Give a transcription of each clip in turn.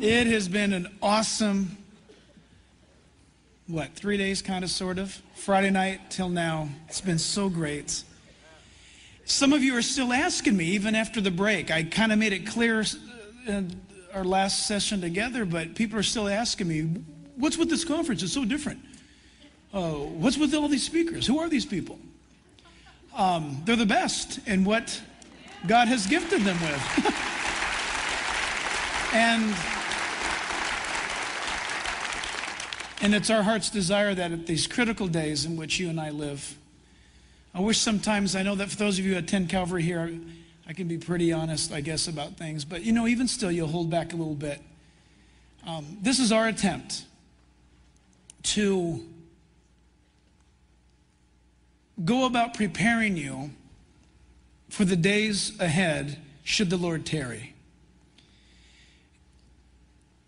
It has been an awesome, 3 days kind of, sort of? Friday night till now. It's been so great. Some of you are still asking me, even after the break. I kind of made it clear in our last session together, but people are still asking me, what's with this conference? It's so different. What's with all these speakers? Who are these people? They're the best in what God has gifted them with. And it's our heart's desire that at these critical days in which you and I live, I wish sometimes, I know that for those of you who attend Calvary here, I can be pretty honest, I guess, about things. But, even still, you'll hold back a little bit. This is our attempt to go about preparing you for the days ahead, should the Lord tarry.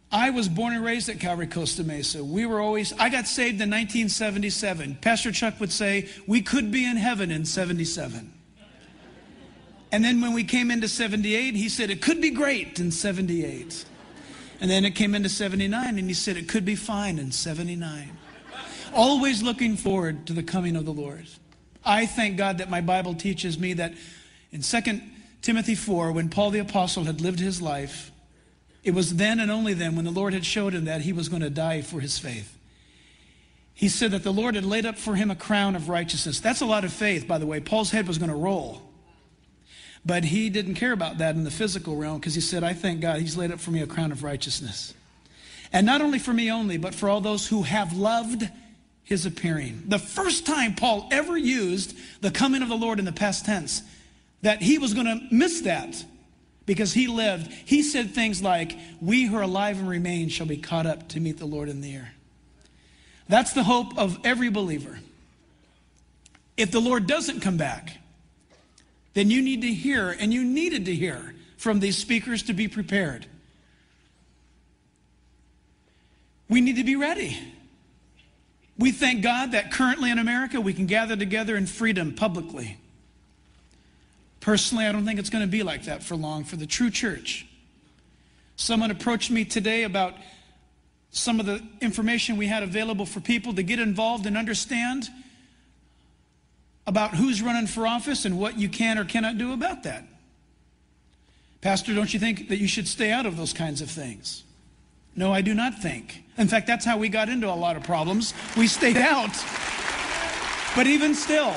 I was born and raised at Calvary Costa Mesa. I got saved in 1977. Pastor Chuck would say, we could be in heaven in 77. And then when we came into 78, he said, it could be great in 78. And then it came into 79, and he said, it could be fine in 79. Always looking forward to the coming of the Lord. I thank God that my Bible teaches me that in 2 Timothy 4, when Paul the Apostle had lived his life, it was then and only then when the Lord had showed him that he was going to die for his faith. He said that the Lord had laid up for him a crown of righteousness. That's a lot of faith, by the way. Paul's head was going to roll. But he didn't care about that in the physical realm because he said, I thank God he's laid up for me a crown of righteousness. And not only for me only, but for all those who have loved his appearing. The first time Paul ever used the coming of the Lord in the past tense, that he was going to miss that. Because he lived, he said things like, we who are alive and remain shall be caught up to meet the Lord in the air. That's the hope of every believer. If the Lord doesn't come back, then you need to hear, and you needed to hear from these speakers to be prepared. We need to be ready. We thank God that currently in America we can gather together in freedom publicly. Personally, I don't think it's going to be like that for long for the true church. Someone approached me today about some of the information we had available for people to get involved and understand about who's running for office and what you can or cannot do about that. Pastor, don't you think that you should stay out of those kinds of things? No, I do not think. In fact, that's how we got into a lot of problems. We stayed out. But even still,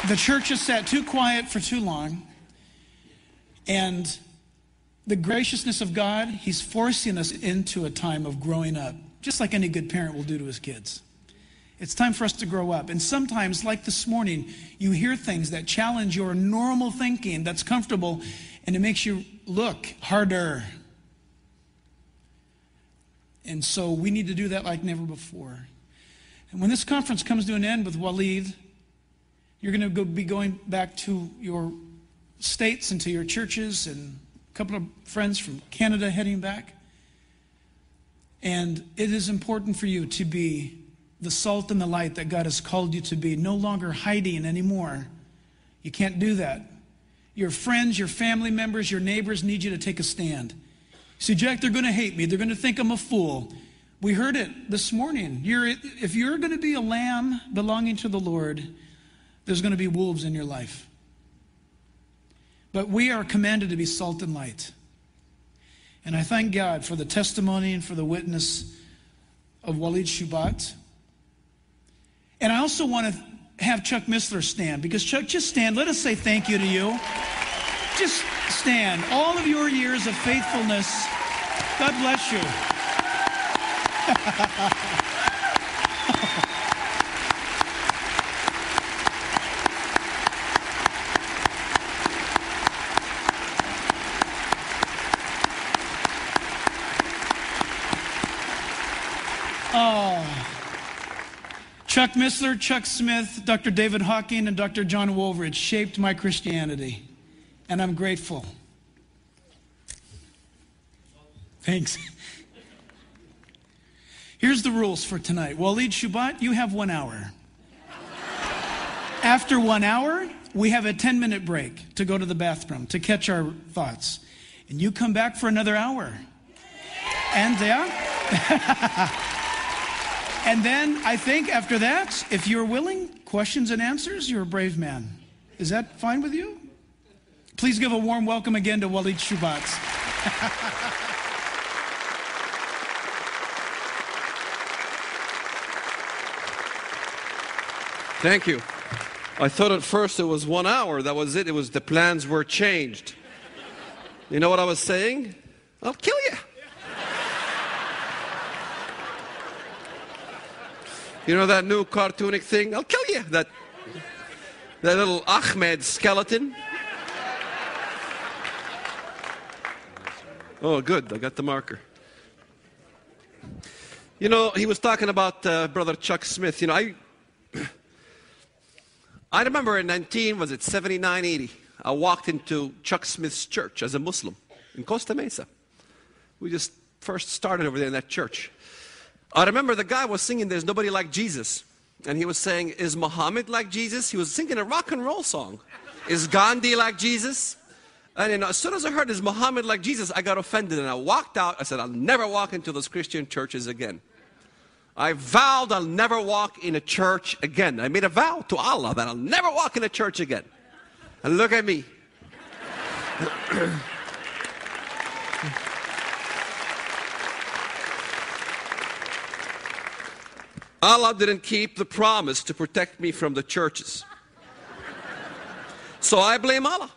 the church has sat too quiet for too long, and the graciousness of God, he's forcing us into a time of growing up, just like any good parent will do to his kids. It's time for us to grow up. And sometimes, like this morning, you hear things that challenge your normal thinking that's comfortable, and it makes you look harder. And so we need to do that like never before. And when this conference comes to an end with Walid, you're going to be going back to your states and to your churches, and a couple of friends from Canada heading back. And it is important for you to be the salt and the light that God has called you to be, no longer hiding anymore. You can't do that. Your friends, your family members, your neighbors need you to take a stand. See, Jack, they're going to hate me. They're going to think I'm a fool. We heard it this morning. If you're going to be a lamb belonging to the Lord, there's going to be wolves in your life. But we are commanded to be salt and light. And I thank God for the testimony and for the witness of Walid Shoebat. And I also want to have Chuck Missler stand. Because Chuck, just stand. Let us say thank you to you. Just stand. All of your years of faithfulness. God bless you. Chuck Missler, Chuck Smith, Dr. David Hawking, and Dr. John Wolveridge shaped my Christianity, and I'm grateful. Thanks. Here's the rules for tonight. Walid Shoebat, you have 1 hour. After 1 hour, we have a 10-minute break to go to the bathroom, to catch our thoughts. And you come back for another hour. And and then I think after that, if you're willing, questions and answers, you're a brave man. Is that fine with you? Please give a warm welcome again to Walid Shoebat. Thank you. I thought at first it was 1 hour. That was it. It was the plans were changed. You know what I was saying? I'll kill you. You know that new cartoonic thing? I'll kill you. That little Ahmed skeleton. Oh, good. I got the marker. You know, he was talking about Brother Chuck Smith. You know, I remember in 79, 80, I walked into Chuck Smith's church as a Muslim in Costa Mesa. We just first started over there in that church. I remember the guy was singing, "There's Nobody Like Jesus." And he was saying, "Is Muhammad like Jesus?" He was singing a rock and roll song. "Is Gandhi like Jesus?" And you know, as soon as I heard, "Is Muhammad like Jesus?" I got offended and I walked out. I said, "I'll never walk into those Christian churches again." I vowed I'll never walk in a church again. I made a vow to Allah that I'll never walk in a church again. And look at me. Allah didn't keep the promise to protect me from the churches. So I blame Allah.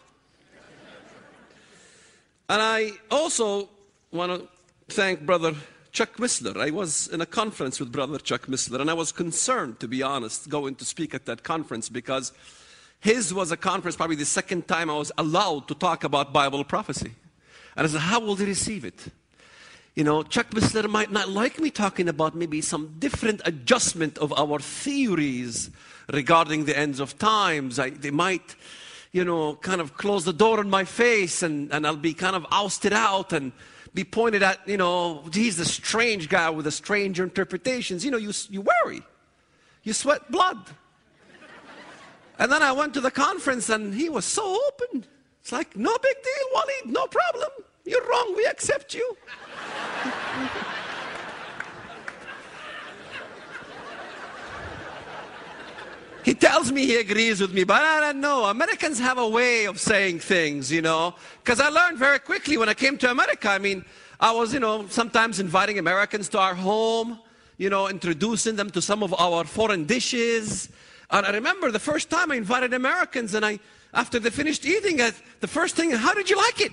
And I also want to thank Brother Chuck Missler. I was in a conference with Brother Chuck Missler, and I was concerned, to be honest, going to speak at that conference, because his was a conference, probably the second time I was allowed to talk about Bible prophecy. And I said, how will they receive it? You know, Chuck Missler might not like me talking about maybe some different adjustment of our theories regarding the ends of times. They might, you know, kind of close the door in my face, and I'll be kind of ousted out and be pointed at, you know, he's the strange guy with the strange interpretations. You know, you worry. You sweat blood. And then I went to the conference and he was so open. It's like, no big deal, Walid, no problem. You're wrong, we accept you. He tells me he agrees with me, but I don't know. Americans have a way of saying things, you know. Because I learned very quickly when I came to America. I mean, I was, you know, sometimes inviting Americans to our home, you know, introducing them to some of our foreign dishes. And I remember the first time I invited Americans, and after they finished eating it, the first thing, "How did you like it?"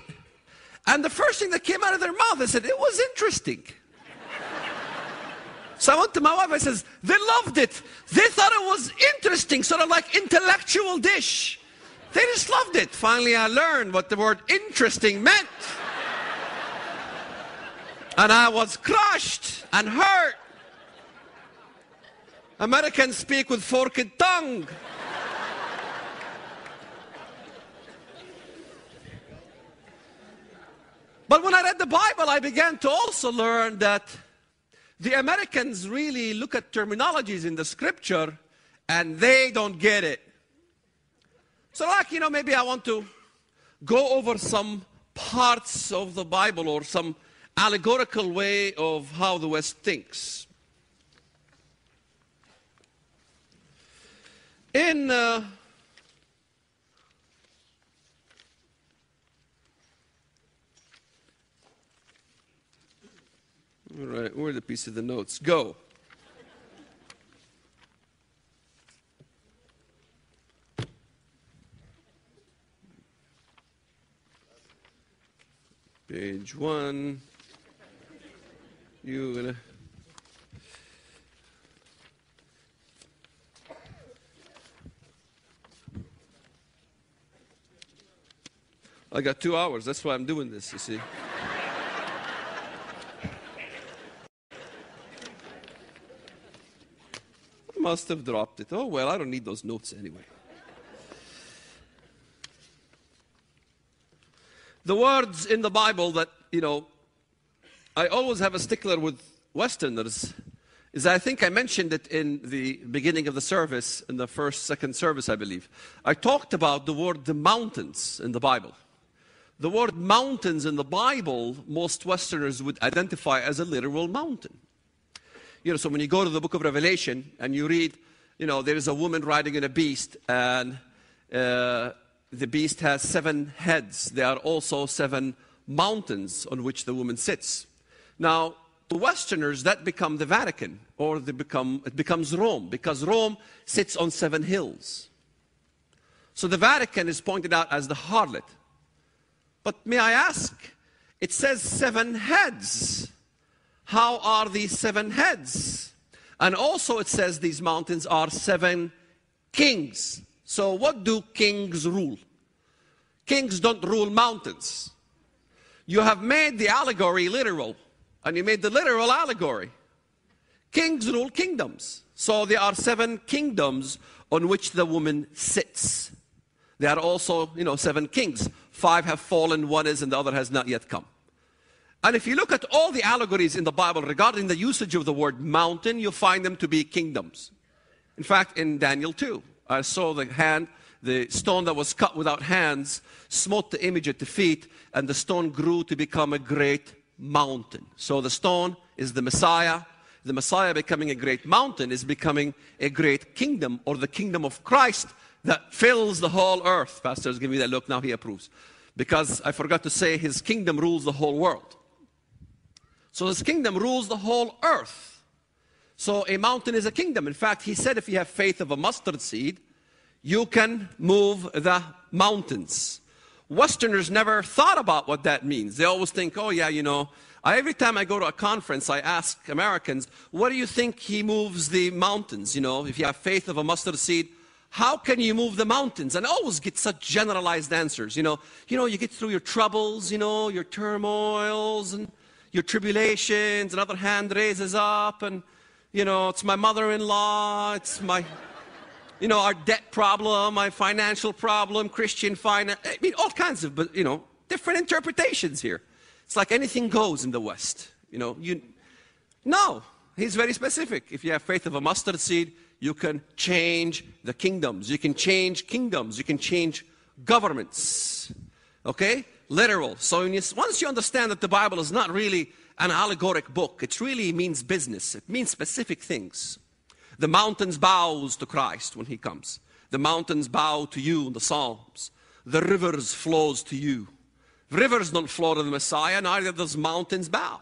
And the first thing that came out of their mouth, they said, "It was interesting." So I went to my wife, I says, "They loved it. They thought it was interesting, sort of like intellectual dish. They just loved it." Finally, I learned what the word interesting meant. And I was crushed and hurt. Americans speak with forked tongue. But when I read the Bible, I began to also learn that the Americans really look at terminologies in the scripture and they don't get it. So like, you know, maybe I want to go over some parts of the Bible or some allegorical way of how the West thinks. All right, where are the piece of the notes? Go. Page 1. You gonna... I got 2 hours. That's why I'm doing this, you see. Must have dropped it. Oh, well, I don't need those notes anyway. The words in the Bible that, you know, I always have a stickler with Westerners is, I think I mentioned it in the beginning of the service, in the second service, I believe. I talked about the word the mountains in the Bible. the word mountains in the Bible, most Westerners would identify as a literal mountain. So when you go to the book of Revelation and you read, there is a woman riding in a beast, and the beast has 7 heads. There are also 7 mountains on which the woman sits. Now, to Westerners, that becomes the Vatican, or it becomes Rome, because Rome sits on 7 hills. So the Vatican is pointed out as the harlot. But may I ask, it says 7 heads. How are these 7 heads? And also it says these mountains are 7 kings. So what do kings rule? Kings don't rule mountains. You have made the allegory literal, and you made the literal allegory. Kings rule kingdoms. So there are 7 kingdoms on which the woman sits. There are also, 7 kings. 5 have fallen, 1 is, and the other has not yet come. And if you look at all the allegories in the Bible regarding the usage of the word mountain, you'll find them to be kingdoms. In fact, in Daniel 2, I saw the stone that was cut without hands, smote the image at the feet, and the stone grew to become a great mountain. So the stone is the Messiah. The Messiah becoming a great mountain is becoming a great kingdom, or the kingdom of Christ that fills the whole earth. Pastor's giving me that look, now he approves. Because I forgot to say his kingdom rules the whole world. So his kingdom rules the whole earth. So a mountain is a kingdom. In fact, he said if you have faith of a mustard seed, you can move the mountains. Westerners never thought about what that means. They always think, oh yeah, every time I go to a conference, I ask Americans, what do you think he moves the mountains? If you have faith of a mustard seed, how can you move the mountains? And I always get such generalized answers. You get through your troubles, your turmoils and your tribulations. Another hand raises up, and it's my mother-in-law, it's my our debt problem, my financial problem, Christian finance. All kinds of, different interpretations here. It's like anything goes in the West. No, he's very specific. If you have faith of a mustard seed, you can change the kingdoms. You can change kingdoms. You can change governments. Okay? Literal. So once you understand that the Bible is not really an allegoric book, it really means business. It means specific things. The mountains bows to Christ when he comes. The mountains bow to you in the Psalms. The rivers flows to you. Rivers don't flow to the Messiah, neither does mountains bow.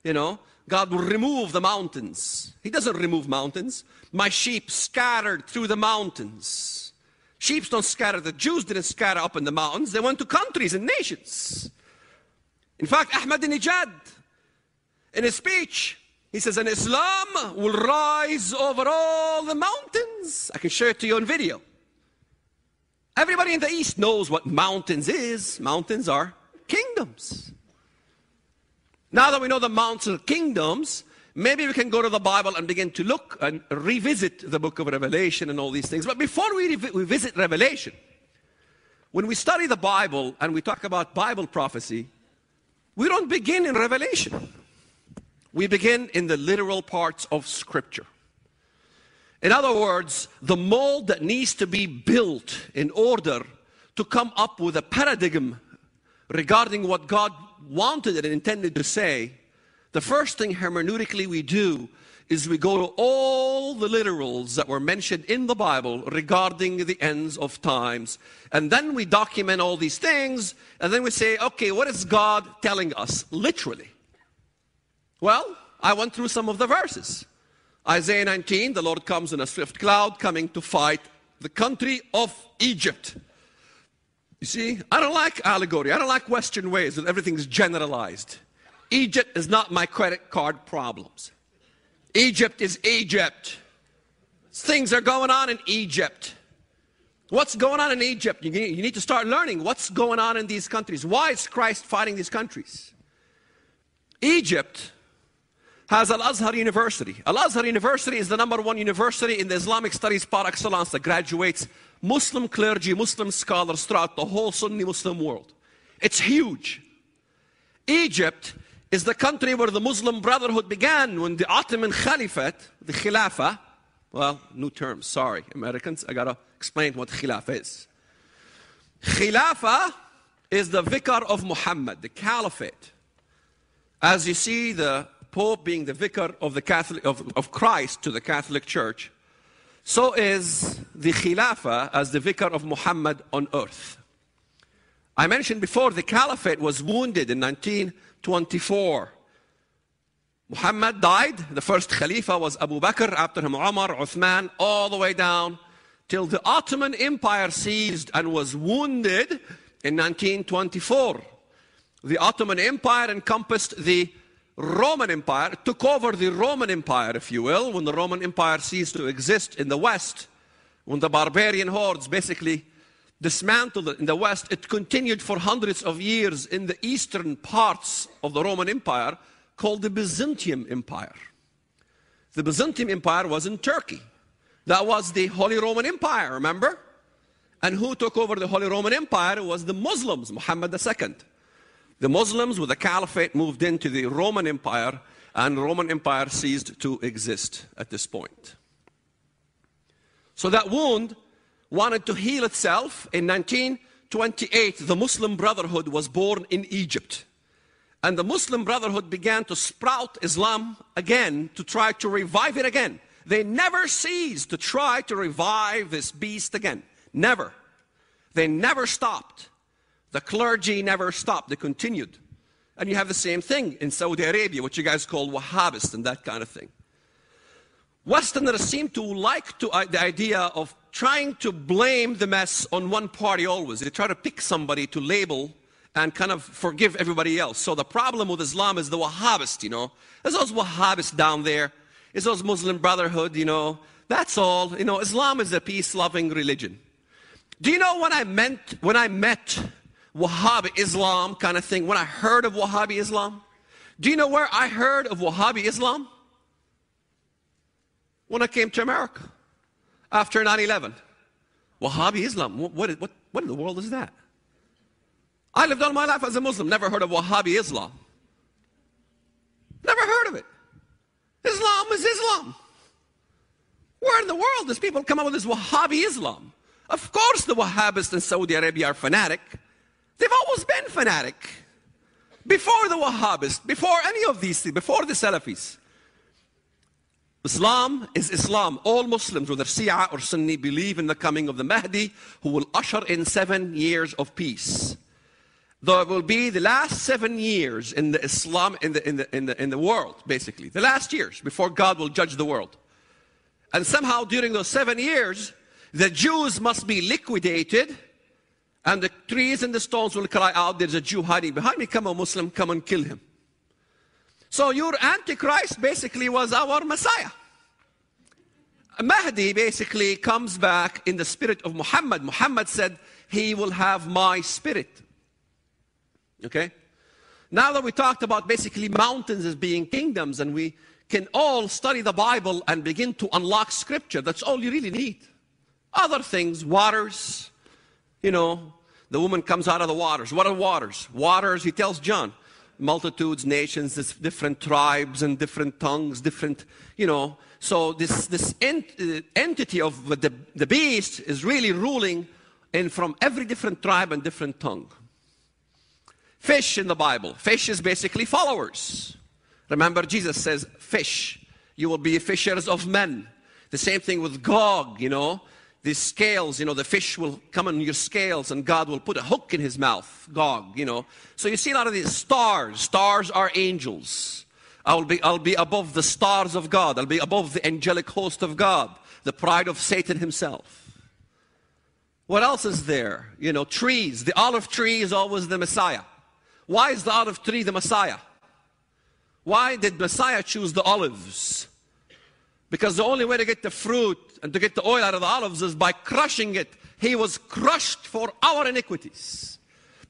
God will remove the mountains. He doesn't remove mountains. My sheep scattered through the mountains. Sheep don't scatter. The Jews didn't scatter up in the mountains. They went to countries and nations. In fact, Ahmadinejad, in his speech, he says, and Islam will rise over all the mountains. I can show it to you on video. Everybody in the East knows what mountains is. Mountains are kingdoms. Now that we know the mountains are kingdoms, maybe we can go to the Bible and begin to look and revisit the book of Revelation and all these things. But before we visit Revelation, when we study the Bible and we talk about Bible prophecy, we don't begin in Revelation. We begin in the literal parts of Scripture. In other words, the mold that needs to be built in order to come up with a paradigm regarding what God wanted and intended to say, the first thing hermeneutically we do is we go to all the literals that were mentioned in the Bible regarding the ends of times. And then we document all these things, and then we say, okay, what is God telling us literally? Well, I went through some of the verses. Isaiah 19, the Lord comes in a swift cloud coming to fight the country of Egypt. You see, I don't like allegory. I don't like Western ways that everything's generalized. Egypt is not my credit card problems. Egypt is Egypt. Things are going on in Egypt. What's going on in Egypt? You need to start learning what's going on in these countries. Why is Christ fighting these countries? Egypt has Al-Azhar University. Al-Azhar University is the #1 university in the Islamic studies par excellence that graduates Muslim clergy, Muslim scholars throughout the whole Sunni Muslim world. It's huge. Egypt is the country where the Muslim Brotherhood began when the Ottoman Caliphate, the Khilafah, well, new term, sorry, Americans, I gotta explain what Khilafah is. Khilafah is the vicar of Muhammad, the caliphate. As you see, the Pope being the vicar of the Catholic of Christ to the Catholic Church, so is the Khilafah as the vicar of Muhammad on earth. I mentioned before the caliphate was wounded in 1924. Muhammad died. The first Khalifa was Abu Bakr, after him Umar, Uthman, all the way down till the Ottoman Empire seized and was wounded in 1924. The Ottoman Empire encompassed the Roman Empire, took over the Roman Empire, if you will, when the Roman Empire ceased to exist in the West. When the barbarian hordes basically dismantled it in the West, it continued for hundreds of years in the eastern parts of the Roman Empire, called the Byzantium Empire. The Byzantium Empire was in Turkey. That was the Holy Roman Empire, remember? And who took over the Holy Roman Empire was the Muslims, Muhammad II. The Muslims with the caliphate moved into the Roman Empire, and the Roman Empire ceased to exist at this point. So that wound wanted to heal itself. In 1928, the Muslim Brotherhood was born in Egypt. And the Muslim Brotherhood began to sprout Islam again, to try to revive it again. They never ceased to try to revive this beast again. Never. They never stopped. The clergy never stopped. They continued. And you have the same thing in Saudi Arabia, what you guys call Wahhabist and that kind of thing. Westerners seem to like the idea of trying to blame the mess on one party always. They try to pick somebody to label and kind of forgive everybody else. So the problem with Islam is the Wahhabists, you know. There's those Wahhabists down there. It's those Muslim Brotherhood, you know. That's all. You know, Islam is a peace-loving religion. Do you know what I meant when I met Wahhabi Islam kind of thing, when I heard of Wahhabi Islam? Do you know where I heard of Wahhabi Islam? When I came to America after 9/11. Wahhabi Islam, what in the world is that? I lived all my life as a Muslim, never heard of Wahhabi Islam. Never heard of it. Islam is Islam. Where in the world does people come up with this Wahhabi Islam? Of course the Wahhabists in Saudi Arabia are fanatic. They've always been fanatic. Before the Wahhabists, before any of these things, before the Salafis. Islam is Islam. All Muslims, whether Shia or Sunni, believe in the coming of the Mahdi, who will usher in 7 years of peace. There will be the last 7 years in the Islam in the world, basically. The last years before God will judge the world. And somehow during those 7 years, the Jews must be liquidated, and the trees and the stones will cry out, there's a Jew hiding behind me, come on Muslim, come and kill him. So your Antichrist basically was our Messiah. Mahdi basically comes back in the spirit of Muhammad. Muhammad said, he will have my spirit. Okay? Now that we talked about basically mountains as being kingdoms, and we can all study the Bible and begin to unlock scripture, that's all you really need. Other things, waters, you know, the woman comes out of the waters. What are waters? Waters, he tells John, multitudes, nations, different tribes and different tongues, different, you know. So this entity of the beast is really ruling from every different tribe and different tongue. Fish in the Bible. Fish is basically followers. Remember, Jesus says, fish. You will be fishers of men. The same thing with Gog, you know. The scales, you know, the fish will come on your scales and God will put a hook in his mouth, Gog, you know. So you see a lot of these stars. Stars are angels. I'll be above the stars of God. I'll be above the angelic host of God, the pride of Satan himself. What else is there? You know, trees. The olive tree is always the Messiah. Why is the olive tree the Messiah? Why did Messiah choose the olives? Because the only way to get the fruit and to get the oil out of the olives is by crushing it. He was crushed for our iniquities.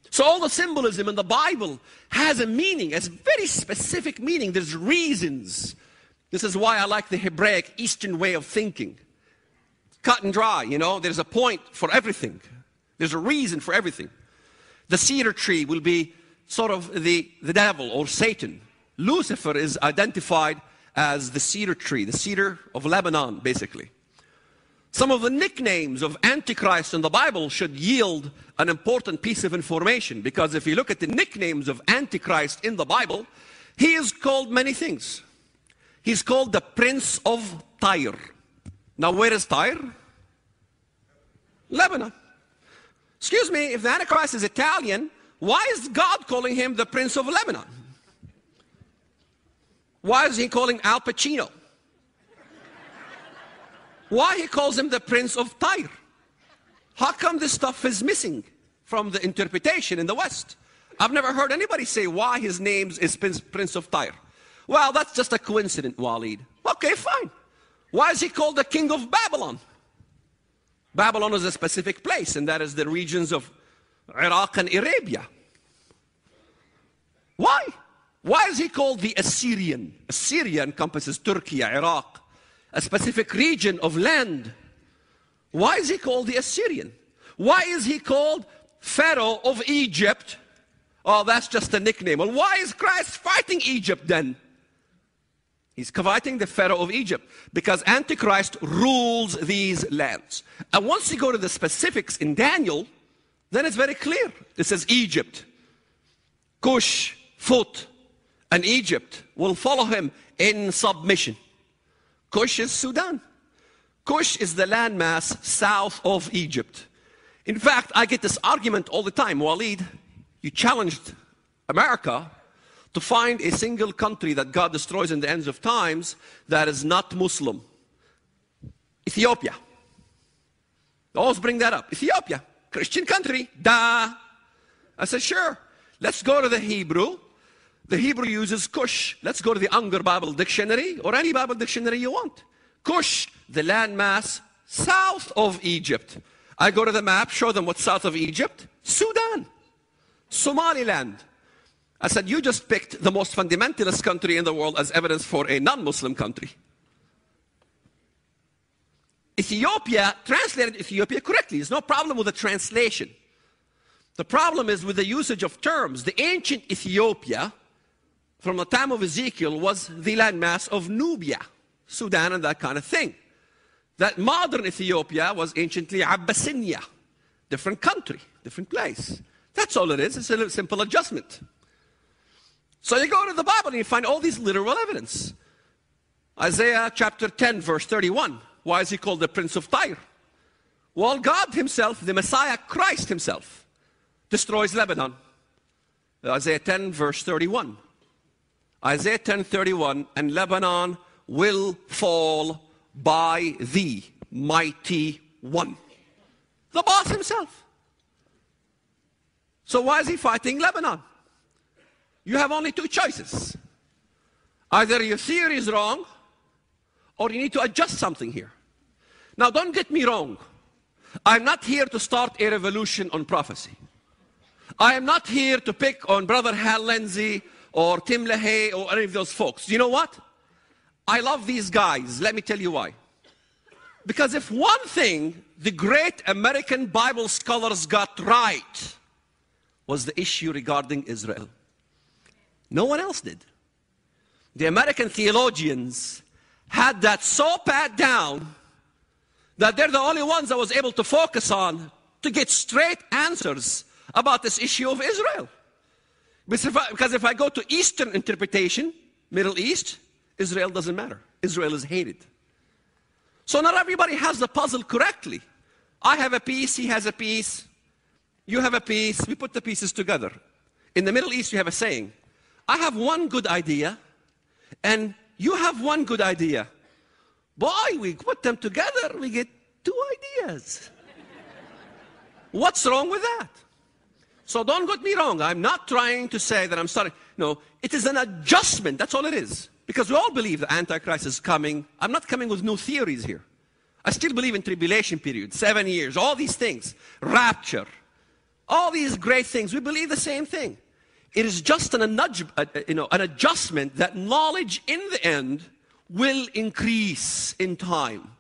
So all the symbolism in the Bible has a meaning, has very specific meaning. There's reasons. This is why I like the Hebraic Eastern way of thinking. Cut and dry, you know. There's a point for everything. There's a reason for everything. The cedar tree will be sort of the devil or Satan. Lucifer is identified as the cedar tree, the cedar of Lebanon, basically. Some of the nicknames of Antichrist in the Bible should yield an important piece of information, because if you look at the nicknames of Antichrist in the Bible, he is called many things. He's called the Prince of Tyre. Now, where is Tyre? Lebanon. Excuse me, if the Antichrist is Italian, why is God calling him the Prince of Lebanon? Why is he calling Al Pacino? Why he calls him the Prince of Tyre? How come this stuff is missing from the interpretation in the West? I've never heard anybody say why his name is Prince of Tyre. Well, that's just a coincidence, Walid. Okay, fine. Why is he called the King of Babylon? Babylon is a specific place, and that is the regions of Iraq and Arabia. Why? Why is he called the Assyrian? Assyria encompasses Turkey, Iraq, a specific region of land. Why is he called the Assyrian? Why is he called Pharaoh of Egypt? Oh, that's just a nickname. Well, why is Christ fighting Egypt then? He's fighting the Pharaoh of Egypt because Antichrist rules these lands. And once you go to the specifics in Daniel, then it's very clear. It says Egypt, Cush, Phut, and Egypt will follow him in submission. Cush is Sudan. Cush is the landmass south of Egypt. In fact, I get this argument all the time. Walid, you challenged America to find a single country that God destroys in the ends of times that is not Muslim. Ethiopia. I always bring that up. Ethiopia, Christian country. Duh. I said, sure. Let's go to the Hebrew. The Hebrew uses Cush. Let's go to the Unger Bible Dictionary or any Bible dictionary you want. Cush, the landmass south of Egypt. I go to the map, show them what's south of Egypt. Sudan, Somaliland. I said, you just picked the most fundamentalist country in the world as evidence for a non-Muslim country. Ethiopia, translated Ethiopia correctly. There's no problem with the translation. The problem is with the usage of terms. The ancient Ethiopia, from the time of Ezekiel, was the landmass of Nubia, Sudan, and that kind of thing. That modern Ethiopia was anciently Abyssinia. Different country, different place. That's all it is. It's a simple adjustment. So you go to the Bible and you find all these literal evidence. Isaiah chapter 10, verse 31. Why is he called the Prince of Tyre? Well, God himself, the Messiah, Christ himself, destroys Lebanon. Isaiah 10, verse 31. Isaiah 10:31, and Lebanon will fall by the mighty one. The boss himself. So why is he fighting Lebanon? You have only two choices. Either your theory is wrong, or you need to adjust something here. Now, don't get me wrong. I'm not here to start a revolution on prophecy. I am not here to pick on Brother Hal Lindsey or Tim LaHaye or any of those folks. You know what? I love these guys. Let me tell you why. Because if one thing the great American Bible scholars got right was the issue regarding Israel. No one else did. The American theologians had that so pat down that they're the only ones I was able to focus on to get straight answers about this issue of Israel. Because if I go to Eastern interpretation, Middle East, Israel doesn't matter. Israel is hated. So not everybody has the puzzle correctly. I have a piece, he has a piece, you have a piece, we put the pieces together. In the Middle East, you have a saying, I have one good idea, and you have one good idea. Boy, we put them together, we get two ideas. What's wrong with that? So don't get me wrong. I'm not trying to say that I'm sorry. No, it is an adjustment. That's all it is. Because we all believe the Antichrist is coming. I'm not coming with new theories here. I still believe in tribulation period, 7 years, all these things, rapture, all these great things. We believe the same thing. It is just an adjustment that knowledge in the end will increase in time.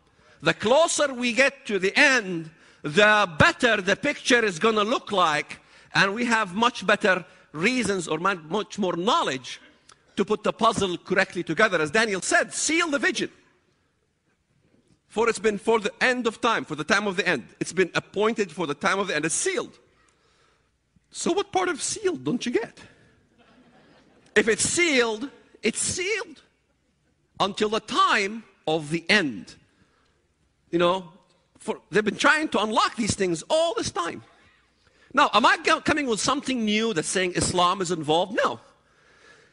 The closer we get to the end, the better the picture is going to look like, and we have much better reasons or much more knowledge to put the puzzle correctly together. As Daniel said, seal the vision. For it's been for the end of time, for the time of the end. It's been appointed for the time of the end. It's sealed. So what part of sealed don't you get? If it's sealed until the time of the end. You know, they've been trying to unlock these things all this time. Now, am I coming with something new that's saying Islam is involved? No.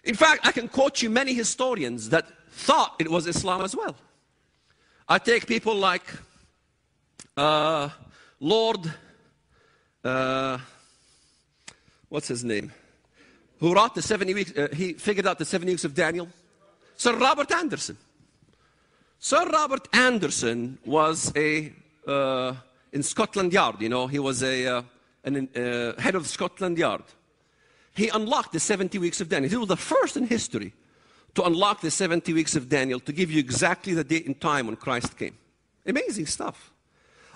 In fact, I can quote you many historians that thought it was Islam as well. I take people like Lord, what's his name? Who wrote the 70 weeks, he figured out the 70 weeks of Daniel. Sir Robert Anderson. Sir Robert Anderson was in Scotland Yard, you know, he was head of Scotland Yard. He unlocked the 70 weeks of Daniel. He was the first in history to unlock the 70 weeks of Daniel to give you exactly the date and time when Christ came. Amazing stuff.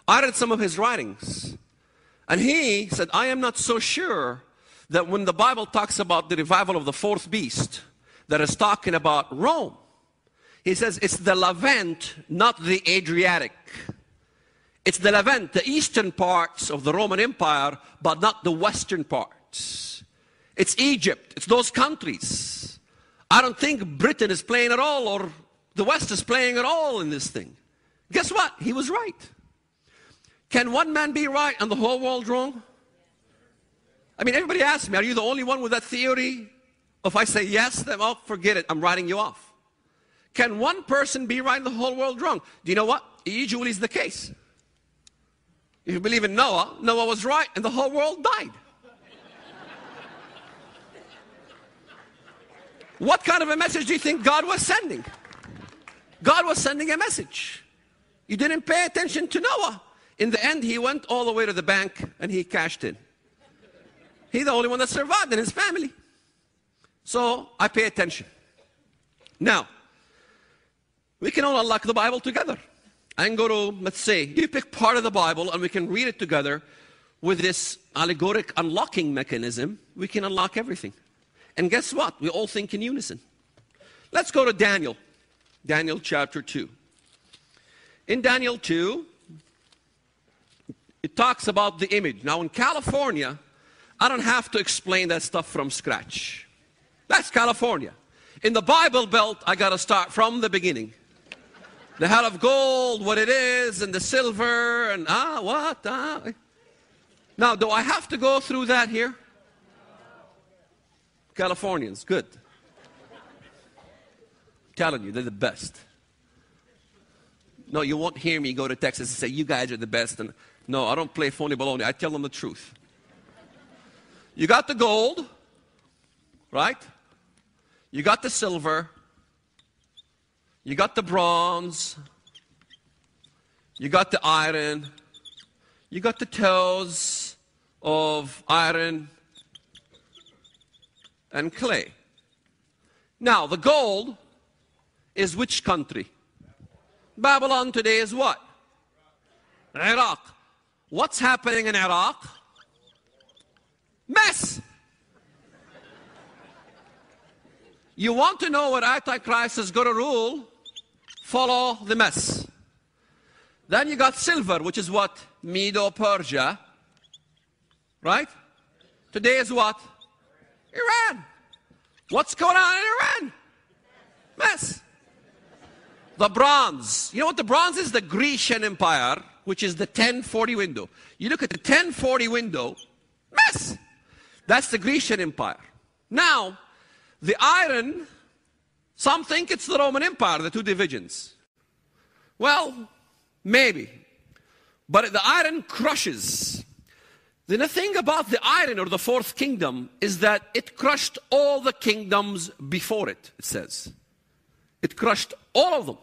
I read some of his writings, and he said, I am not so sure that when the Bible talks about the revival of the fourth beast, that is talking about Rome. He says it's the Levant, not the Adriatic. It's the Levant, the eastern parts of the Roman Empire, but not the western parts. It's Egypt, it's those countries. I don't think Britain is playing at all, or the West is playing at all in this thing. Guess what? He was right. Can one man be right and the whole world wrong? I mean, everybody asks me, are you the only one with that theory? If I say yes, then oh, forget it, I'm writing you off. Can one person be right and the whole world wrong? Do you know what? It usually is the case. If you believe in Noah, Noah was right and the whole world died. What kind of a message do you think God was sending? God was sending a message. You didn't pay attention to Noah. In the end, he went all the way to the bank and he cashed in. He's the only one that survived in his family. So I pay attention. Now, we can all unlock the Bible together. I can go to, let's say, you pick part of the Bible and we can read it together with this allegoric unlocking mechanism. We can unlock everything. And guess what? We all think in unison. Let's go to Daniel. Daniel chapter 2. In Daniel 2, it talks about the image. Now in California, I don't have to explain that stuff from scratch. That's California. In the Bible Belt, I got to start from the beginning. The head of gold, what it is, and the silver, and what? Now, do I have to go through that here? Californians, good. I'm telling you, they're the best. No, you won't hear me go to Texas and say, you guys are the best. And no, I don't play phony baloney. I tell them the truth. You got the gold, right? You got the silver. You got the bronze. You got the iron. You got the toes of iron and clay. Now, the gold is which country? Babylon today is what? Iraq. What's happening in Iraq? Mess. You want to know what Antichrist is going to rule? Follow the mess. Then you got silver, which is what? Medo-Persia. Right? Today is what? Iran. What's going on in Iran? Mess. The bronze. You know what the bronze is? The Grecian Empire, which is the 1040 window. You look at the 1040 window, mess. That's the Grecian Empire. Now, the iron, some think it's the Roman Empire, the two divisions. Well, maybe. But the iron crushes. The thing about the iron or the fourth kingdom is that it crushed all the kingdoms before it, it says. It crushed all of them.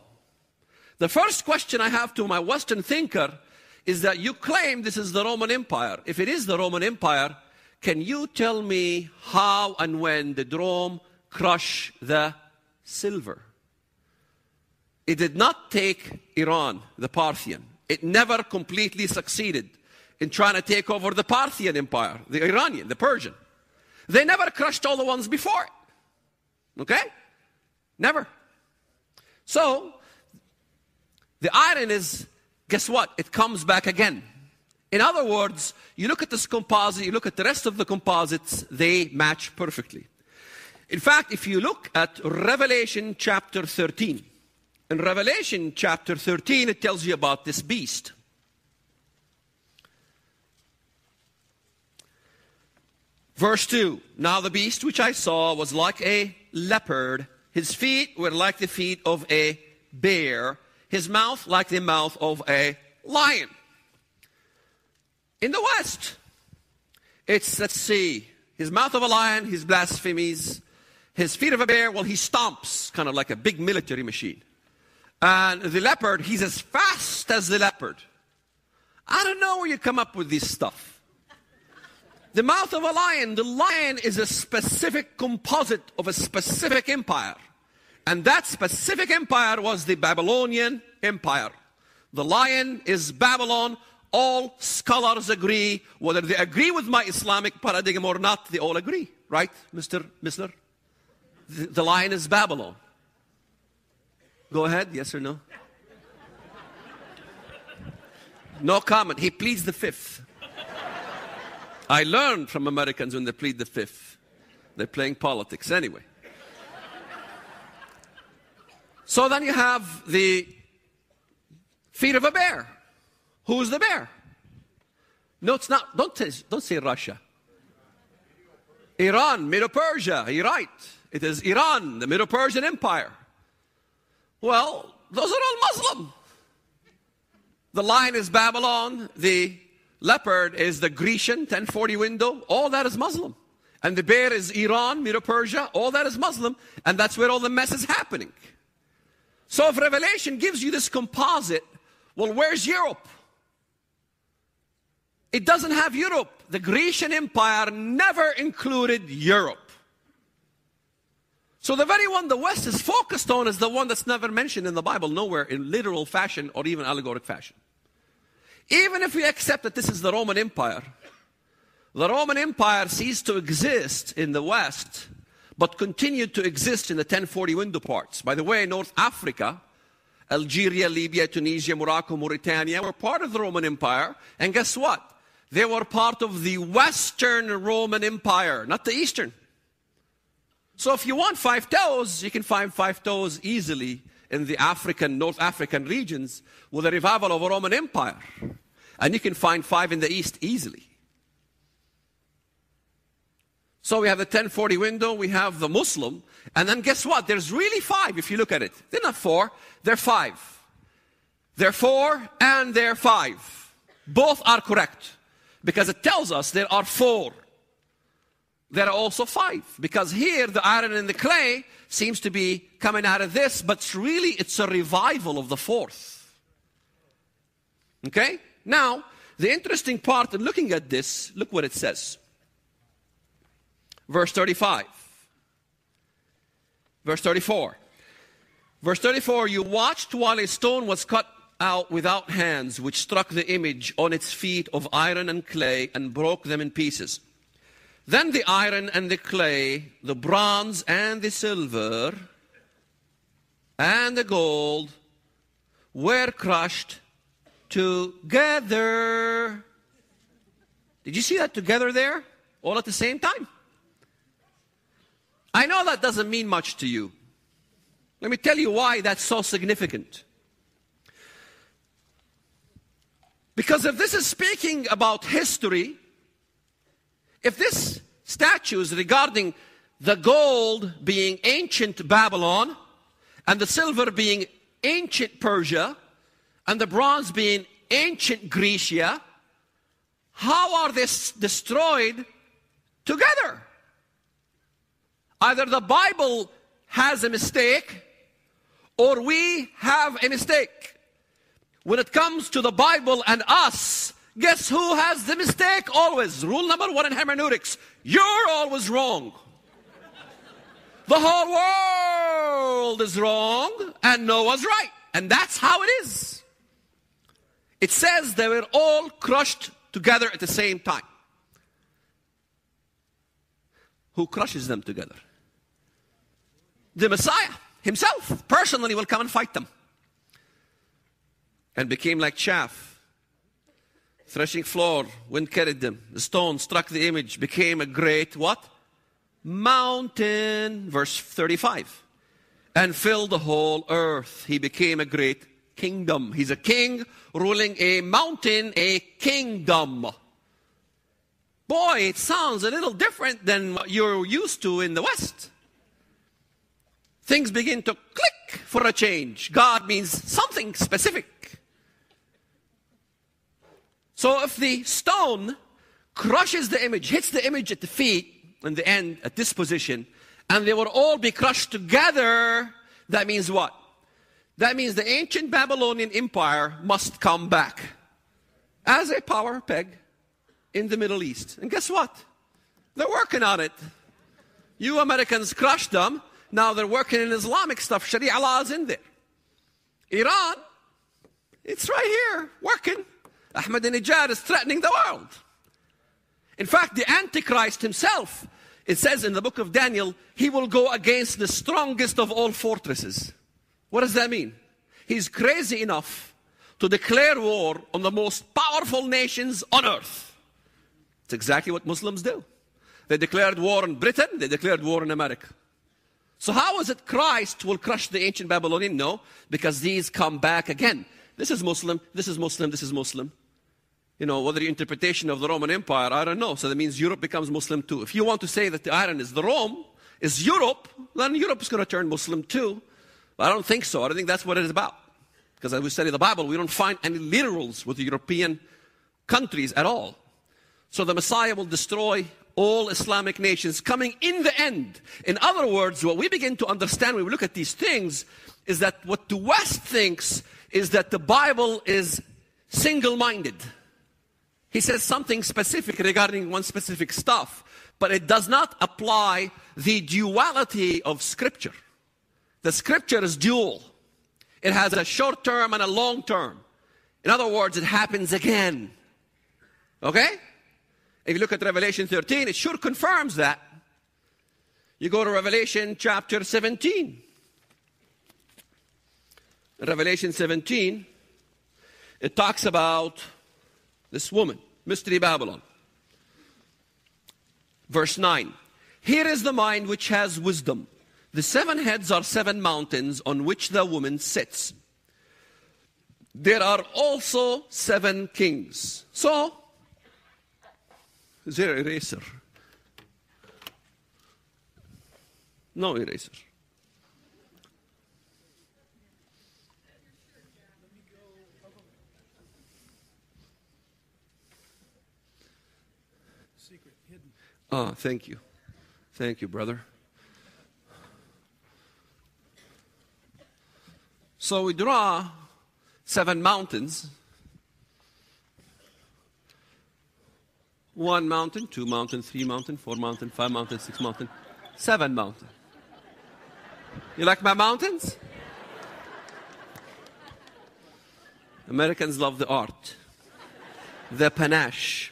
The first question I have to my Western thinker is that you claim this is the Roman Empire. If it is the Roman Empire, can you tell me how and when did Rome crush the silver? It did not take Iran, the Parthian. It never completely succeeded in trying to take over the Parthian Empire, the Iranian, the Persian. They never crushed all the ones before it. Okay? Never. So, The iron is, guess what? It comes back again. In other words, you look at this composite, you look at the rest of the composites, they match perfectly. In fact, if you look at Revelation chapter 13, in Revelation chapter 13, it tells you about this beast. Verse 2, now the beast which I saw was like a leopard. His feet were like the feet of a bear. His mouth like the mouth of a lion. In the West, it's, let's see, his mouth of a lion, his blasphemies. His feet of a bear, well, he stomps, kind of like a big military machine. And the leopard, he's as fast as the leopard. I don't know where you come up with this stuff. The mouth of a lion, the lion is a specific composite of a specific empire. And that specific empire was the Babylonian Empire. The lion is Babylon. All scholars agree, whether they agree with my Islamic paradigm or not, they all agree. Right, Mr. Misler? The lion is Babylon. Go ahead, yes or no? No comment. He pleads the fifth. I learned from Americans when they plead the fifth. They're playing politics anyway. So then you have the feet of a bear. Who's the bear? No, it's not. Don't say Russia. Iran, Medo-Persia. You're right. It is Iran, the Medo-Persian Empire. Well, those are all Muslim. The lion is Babylon. The leopard is the Grecian 1040 window. All that is Muslim. And the bear is Iran, Medo-Persia. All that is Muslim. And that's where all the mess is happening. So if Revelation gives you this composite, well, where's Europe? It doesn't have Europe. The Grecian Empire never included Europe. So the very one the West is focused on is the one that's never mentioned in the Bible, nowhere in literal fashion or even allegoric fashion. Even if we accept that this is the Roman Empire ceased to exist in the West, but continued to exist in the 1040 window parts. By the way, North Africa, Algeria, Libya, Tunisia, Morocco, Mauritania were part of the Roman Empire. And guess what? They were part of the Western Roman Empire, not the Eastern. So if you want 5 toes, you can find 5 toes easily in the North African regions with a revival of a Roman Empire. And you can find 5 in the East easily. So we have the 1040 window, we have the Muslim, and then guess what? There's really 5 if you look at it. They're not 4, they're 5. They're 4 and they're 5. Both are correct because it tells us there are 4. There are also 5 because here the iron and the clay seems to be coming out of this, but it's a revival of the 4th. Okay? Now, the interesting part in looking at this, look what it says. Verse 35. Verse 34. Verse 34, you watched while a stone was cut out without hands, which struck the image on its feet of iron and clay and broke them in pieces. Then the iron and the clay, the bronze and the silver and the gold were crushed together. Did you see that together there? All at the same time? I know that doesn't mean much to you. Let me tell you why that's so significant. Because if this is speaking about history, if this statue is regarding the gold being ancient Babylon, and the silver being ancient Persia, and the bronze being ancient Grecia, how are they destroyed together? Either the Bible has a mistake, or we have a mistake. When it comes to the Bible and us, guess who has the mistake always? Rule number 1 in hermeneutics. You're always wrong. The whole world is wrong and Noah's right. And that's how it is. It says they were all crushed together at the same time. Who crushes them together? The Messiah himself personally will come and fight them. and became like chaff. Threshing floor, wind carried them. The stone struck the image, became a great what? Mountain. Verse 35. And filled the whole earth. He became a great kingdom. He's a king ruling a mountain, a kingdom. Boy, it sounds a little different than what you're used to in the West. Things begin to click for a change. God means something specific. So if the stone crushes the image, hits the image at the feet, in the end, at this position, and they will all be crushed together, that means what? That means the ancient Babylonian Empire must come back as a power peg in the Middle East. And guess what? They're working on it. You Americans crushed them. Now they're working in Islamic stuff. Sharia law is in there. Iran, it's right here, working. Ahmadinejad is threatening the world. In fact, the Antichrist himself, it says in the book of Daniel, he will go against the strongest of all fortresses. What does that mean? He's crazy enough to declare war on the most powerful nations on earth. It's exactly what Muslims do. They declared war on Britain, they declared war on America. So how is it Christ will crush the ancient Babylonian? No, because these come back again. This is Muslim, this is Muslim, this is Muslim. You know, whether your interpretation of the Roman Empire, I don't know. So that means Europe becomes Muslim too. If you want to say that the iron is the Rome, is Europe, then Europe is going to turn Muslim too. But I don't think so. I don't think that's what it is about. Because as we study the Bible, we don't find any literals with the European countries at all. So the Messiah will destroy all Islamic nations coming in the end. In other words, what we begin to understand when we look at these things is that what the West thinks is that the Bible is single-minded. He says something specific regarding one specific stuff, but it does not apply the duality of Scripture. The Scripture is dual. It has a short term and a long term. In other words, it happens again. Okay? If you look at Revelation 13, it sure confirms that. You go to Revelation chapter 17. In Revelation 17, it talks about this woman, Mystery Babylon. Verse 9. Here is the mind which has wisdom. The 7 heads are 7 mountains on which the woman sits. There are also 7 kings. So, is there an eraser? No eraser. Oh, thank you. Thank you, brother. So we draw 7 mountains. 1 mountain, 2 mountain, 3 mountain, 4 mountain, 5 mountain, 6 mountain, 7 mountain. You like my mountains? Americans love the art, the panache.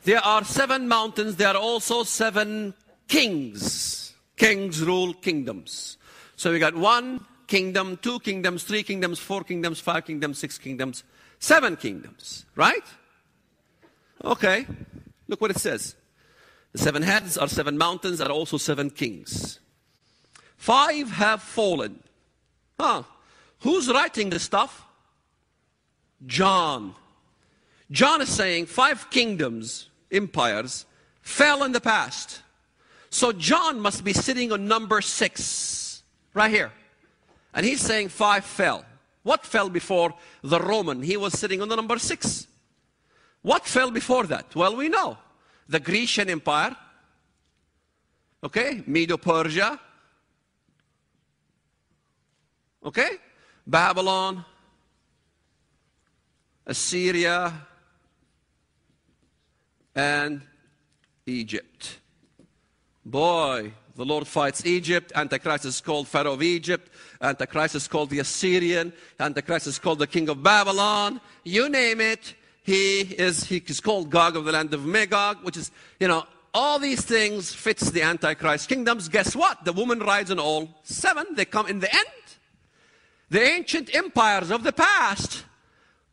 There are 7 mountains. There are also 7 kings. Kings rule kingdoms. So we got 1 kingdom, 2 kingdoms, 3 kingdoms, 4 kingdoms, 5 kingdoms, 6 kingdoms, 7 kingdoms. Right? Okay. Look what it says. The 7 heads are 7 mountains, are also 7 kings. 5 have fallen. Who's writing this stuff? John. John is saying 5 kingdoms, empires, fell in the past. So John must be sitting on number 6, right here. And he's saying 5 fell. What fell before the Roman? He was sitting on the number 6. What fell before that? Well, we know. The Grecian Empire. Okay? Medo-Persia. Okay? Babylon. Assyria. And Egypt. Boy, the Lord fights Egypt. Antichrist is called Pharaoh of Egypt. Antichrist is called the Assyrian. Antichrist is called the king of Babylon. You name it. He is called Gog of the land of Magog, which is, all these things fits the Antichrist kingdoms. Guess what? The woman rides on all 7. They come in the end. the ancient empires of the past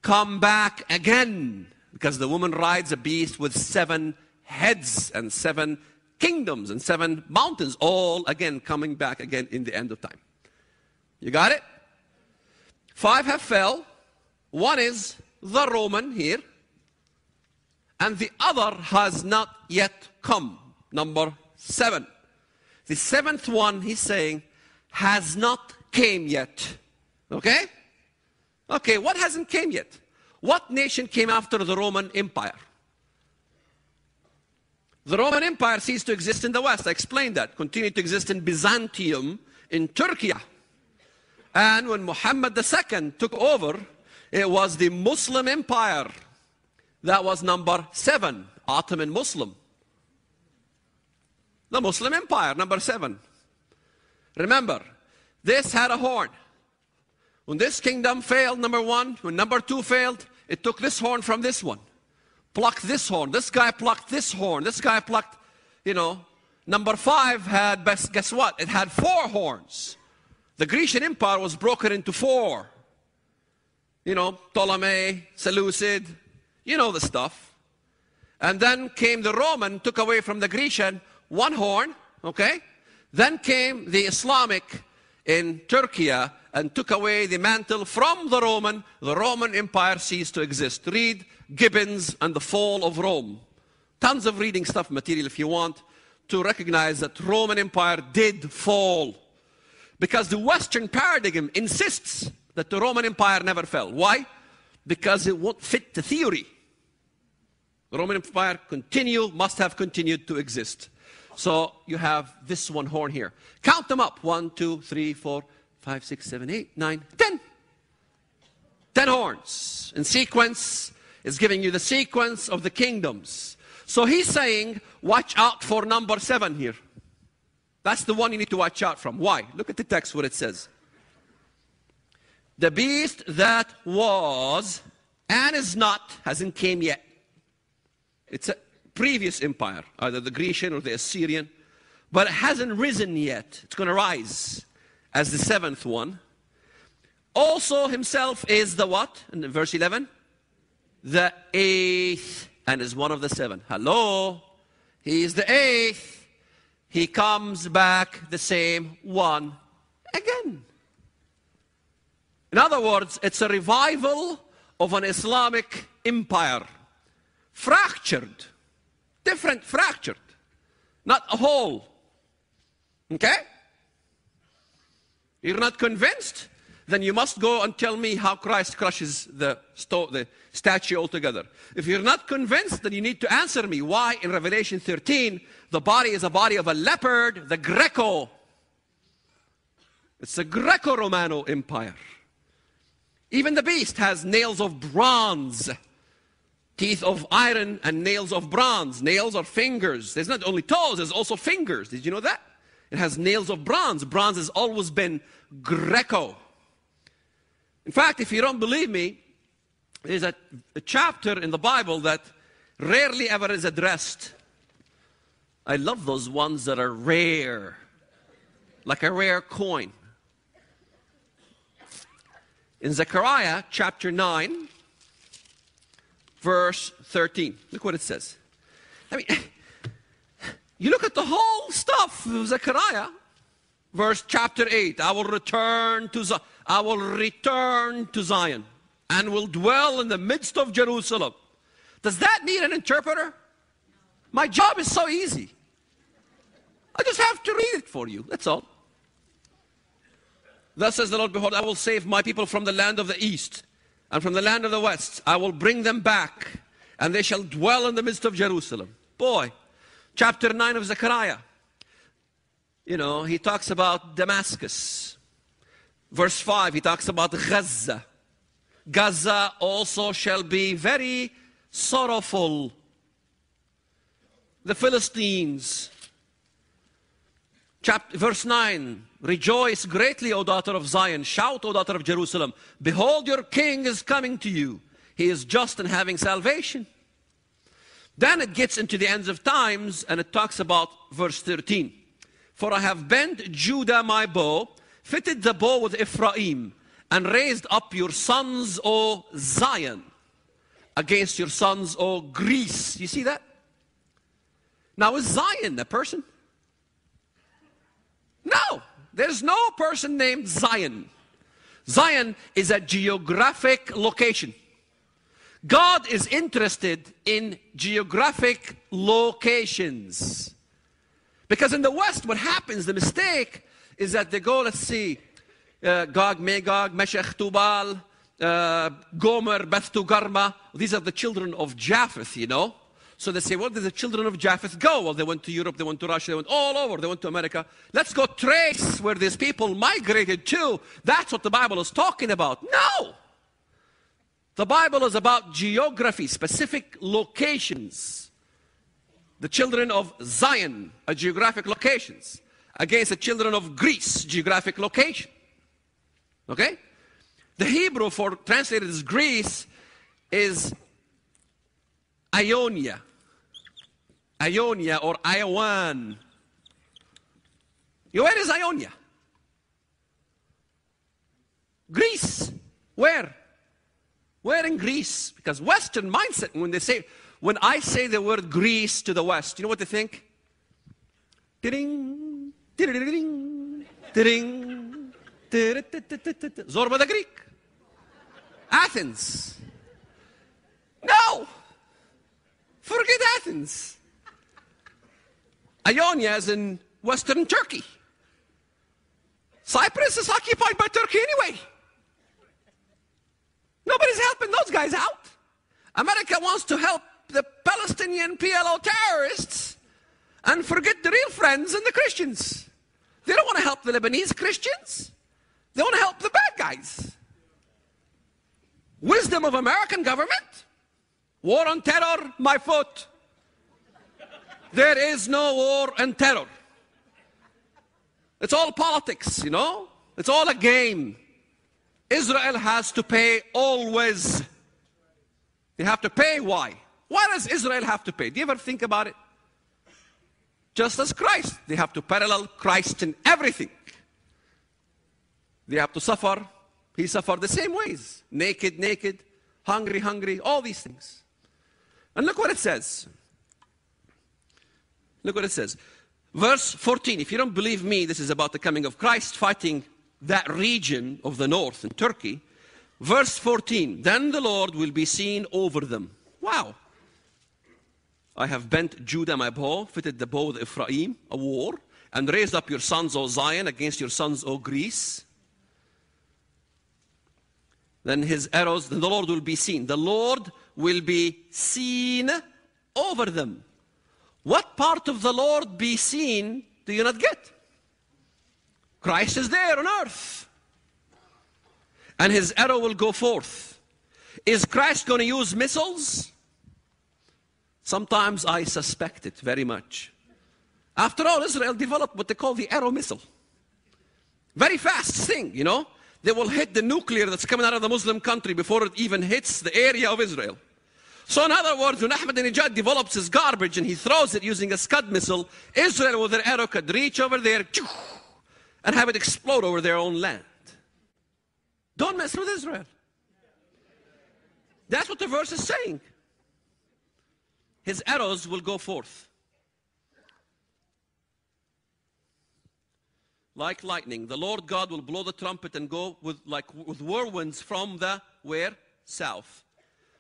come back again, because the woman rides a beast with 7 heads and 7 kingdoms and 7 mountains, all again coming back again in the end of time. You got it? 5 have fell. 1 is the Roman here, and the other has not yet come. Number 7. The 7th one, he's saying, has not came yet. Okay? Okay, what hasn't came yet? What nation came after the Roman Empire? The Roman Empire ceased to exist in the West. I explained that. Continued to exist in Byzantium, in Turkey. And when Muhammad II took over, it was the Muslim Empire. That was number 7, Ottoman Muslim. The Muslim Empire, number 7. Remember, this had a horn. When this kingdom failed, number 1, when number 2 failed, it took this horn from this one. Plucked this horn. This guy plucked this horn. This guy plucked, Number 5 had, guess what? It had 4 horns. The Grecian Empire was broken into 4. Ptolemy, Seleucid, the stuff. And then came the Roman, took away from the Grecian 1 horn, okay? Then came the Islamic in Turkey and took away the mantle from the Roman. The Roman Empire ceased to exist. Read Gibbons and the Fall of Rome. Tons of reading stuff material if you want to recognize that Roman Empire did fall. Because the Western paradigm insists that the Roman Empire never fell. Why? Because it won't fit the theory. The Roman Empire must have continued to exist. So you have this 1 horn here. Count them up. 1, 2, 3, 4, 5, 6, 7, 8, 9, 10. 10 horns. In sequence, is giving you the sequence of the kingdoms. So he's saying, watch out for number 7 here. That's the one you need to watch out from. Why? Look at the text what it says. The beast that was and is not, hasn't came yet. It's a previous empire, either the Grecian or the Assyrian, but it hasn't risen yet. It's going to rise as the 7th one. Also himself is the what? In verse 11? The 8th, and is one of the 7. Hello? He is the 8th. He comes back the same one again. In other words, it's a revival of an Islamic empire. Fractured. Different fractured. Not a whole. Okay? You're not convinced? Then you must go and tell me how Christ crushes the statue altogether. If you're not convinced, then you need to answer me why in Revelation 13 the body is a body of a leopard, the Greco. It's a Greco-Romano empire. Even the beast has nails of bronze, teeth of iron and nails of bronze. Nails are fingers. There's not only toes, there's also fingers. Did you know that? It has nails of bronze. Bronze has always been Greco. In fact, if you don't believe me, there's a chapter in the Bible that rarely ever is addressed. I love those ones that are rare, like a rare coin. In Zechariah chapter 9, verse 13. Look what it says. You look at the whole stuff of Zechariah, verse chapter 8. I will return to Zion and will dwell in the midst of Jerusalem. Does that need an interpreter? My job is so easy. I just have to read it for you. That's all. Thus says the Lord, behold, I will save my people from the land of the east and from the land of the west. I will bring them back, and they shall dwell in the midst of Jerusalem. Boy, chapter 9 of Zechariah. He talks about Damascus. Verse 5, he talks about Gaza. Gaza also shall be very sorrowful. The Philistines. Verse 9, rejoice greatly, O daughter of Zion. Shout, O daughter of Jerusalem. Behold, your king is coming to you. He is just and having salvation. Then it gets into the ends of times, and it talks about verse 13. For I have bent Judah my bow, fitted the bow with Ephraim, and raised up your sons, O Zion, against your sons, O Greece. You see that? Now, is Zion a person? No, there's no person named Zion. Zion is a geographic location. God is interested in geographic locations. Because in the West, what happens, the mistake, is that they go, let's see, Gog, Magog, Meshech, Tubal, Gomer, Beth Togarma. These are the children of Japheth, you know. So they say, where did the children of Japheth go? Well, they went to Europe, they went to Russia, they went all over, they went to America. Let's go trace where these people migrated to. That's what the Bible is talking about. No! The Bible is about geography, specific locations. The children of Zion are geographic locations against the children of Greece, geographic location. Okay? The Hebrew for translated as Greece is Ionia. Ionia or Iowan. Where is Ionia? Greece. Where? Where in Greece? Because Western mindset, when I say the word Greece to the West, you know what they think? Ding, ding, ding, ding, Zorba the Greek. Athens. No. Forget Athens. Ionia is in Western Turkey. Cyprus is occupied by Turkey anyway. Nobody's helping those guys out. America wants to help the Palestinian PLO terrorists and forget the real friends and the Christians. They don't want to help the Lebanese Christians. They want to help the bad guys. Wisdom of American government? War on terror, my foot. There is no war and terror. It's all politics, you know? It's all a game. Israel has to pay always. They have to pay. Why? Why does Israel have to pay? Do you ever think about it? Just as Christ. They have to parallel Christ in everything. They have to suffer. He suffered the same ways. Naked, naked, hungry, hungry, all these things. And look what it says. Look what it says. Verse 14. If you don't believe me, this is about the coming of Christ fighting that region of the north in Turkey. Verse 14. Then the Lord will be seen over them. Wow. I have bent Judah my bow, fitted the bow with Ephraim, a war, and raised up your sons, O Zion, against your sons, O Greece. Then his arrows, then the Lord will be seen. The Lord will be seen over them. What part of the Lord be seen do you not get? Christ is there on earth. And his arrow will go forth. Is Christ going to use missiles? Sometimes I suspect it very much. After all, Israel developed what they call the arrow missile. Very fast thing, you know. They will hit the nuclear that's coming out of the Muslim country before it even hits the area of Israel. So in other words, when Ahmadinejad develops his garbage and he throws it using a Scud missile, Israel with their arrow could reach over there and have it explode over their own land. Don't mess with Israel. That's what the verse is saying. His arrows will go forth. Like lightning. The Lord God will blow the trumpet and go with whirlwinds from the where? South.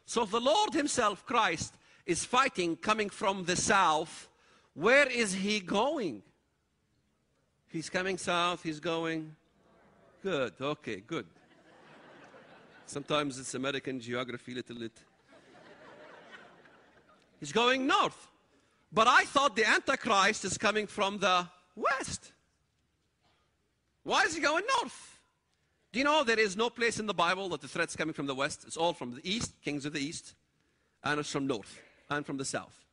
So if the Lord himself, Christ, is fighting coming from the south, where is he going? He's coming south, he's going. Good, okay, good. Sometimes it's American geography, little bit. He's going north. But I thought the Antichrist is coming from the west. Why is he going north? Do you know there is no place in the Bible that the threat's coming from the west? It's all from the east, kings of the east, and it's from north, and from the south.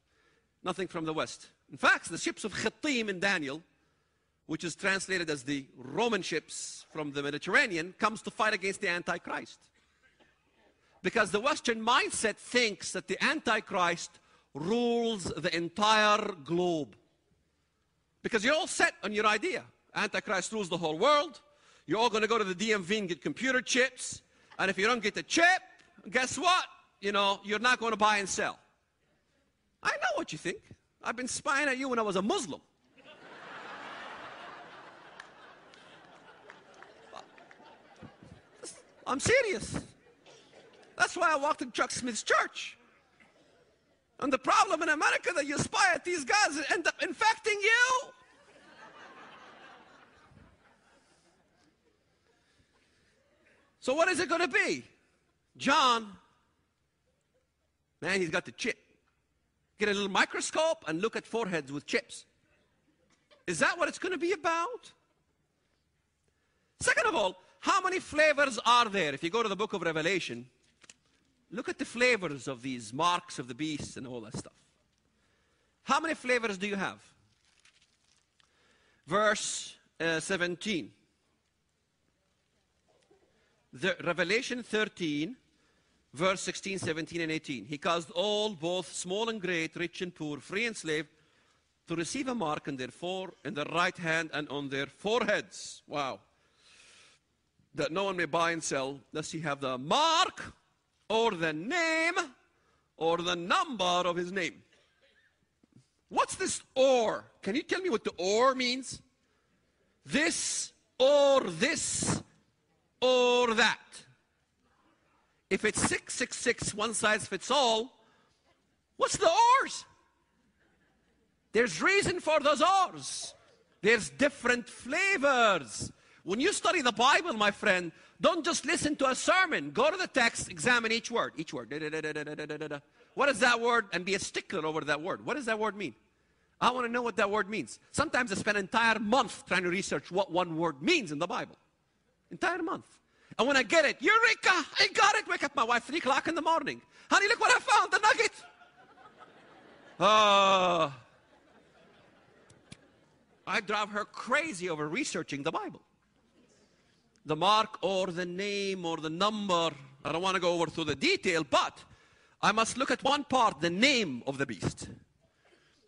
Nothing from the west. In fact, the ships of Chittim in Daniel, which is translated as the Roman ships from the Mediterranean, comes to fight against the Antichrist. Because the Western mindset thinks that the Antichrist rules the entire globe. Because you're all set on your idea. Antichrist rules the whole world. You're all going to go to the DMV and get computer chips. And if you don't get the chip, guess what? You know, you're not going to buy and sell. I know what you think. I've been spying at you when I was a Muslim. I'm serious. That's why I walked in Chuck Smith's church. And the problem in America that you spy at these guys and end up infecting you. So what is it going to be? John, man, he's got the chip. Get a little microscope and look at foreheads with chips. Is that what it's going to be about? Second of all, how many flavors are there? If you go to the book of Revelation, look at the flavors of these marks of the beast and all that stuff. How many flavors do you have? Verse 17. Revelation 13, verse 16, 17, and 18. He caused all, both small and great, rich and poor, free and slave, to receive a mark in their right hand and on their foreheads. Wow. That no one may buy and sell, lest he have the mark or the name or the number of his name. What's this or? Can you tell me what the or means? This or that. If it's 666, one size fits all, what's the ors? There's reason for those ors. There's different flavors. When you study the Bible, my friend, don't just listen to a sermon. Go to the text, examine each word. Each word. What is that word? And be a stickler over that word. What does that word mean? I want to know what that word means. Sometimes I spend an entire month trying to research what one word means in the Bible. Entire month. And when I get it, Eureka! I got it! Wake up my wife 3 o'clock in the morning. Honey, look what I found, the nugget! I drive her crazy over researching the Bible. The mark or the name or the number. I don't want to go over through the detail, but I must look at one part, the name of the beast.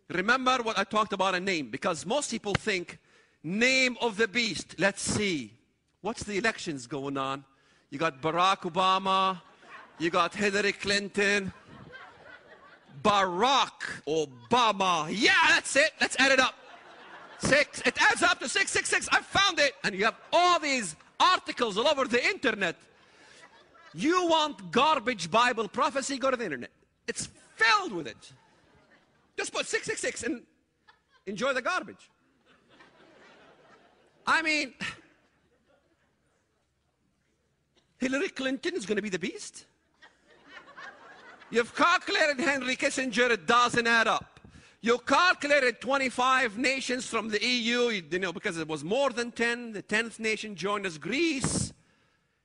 Remember what I talked about a name, because most people think, name of the beast. Let's see. What's the elections going on? You got Barack Obama. You got Hillary Clinton. Barack Obama. Yeah, that's it. Let's add it up. 6. It adds up to 666. I found it. And you have all these articles all over the internet. You want garbage Bible prophecy? Go to the internet. It's filled with it. Just put 666 and enjoy the garbage. I mean, Hillary Clinton is going to be the beast? You've calculated Henry Kissinger, it doesn't add up. You calculated 25 nations from the EU, you know, because it was more than 10. The 10th nation joined us, Greece.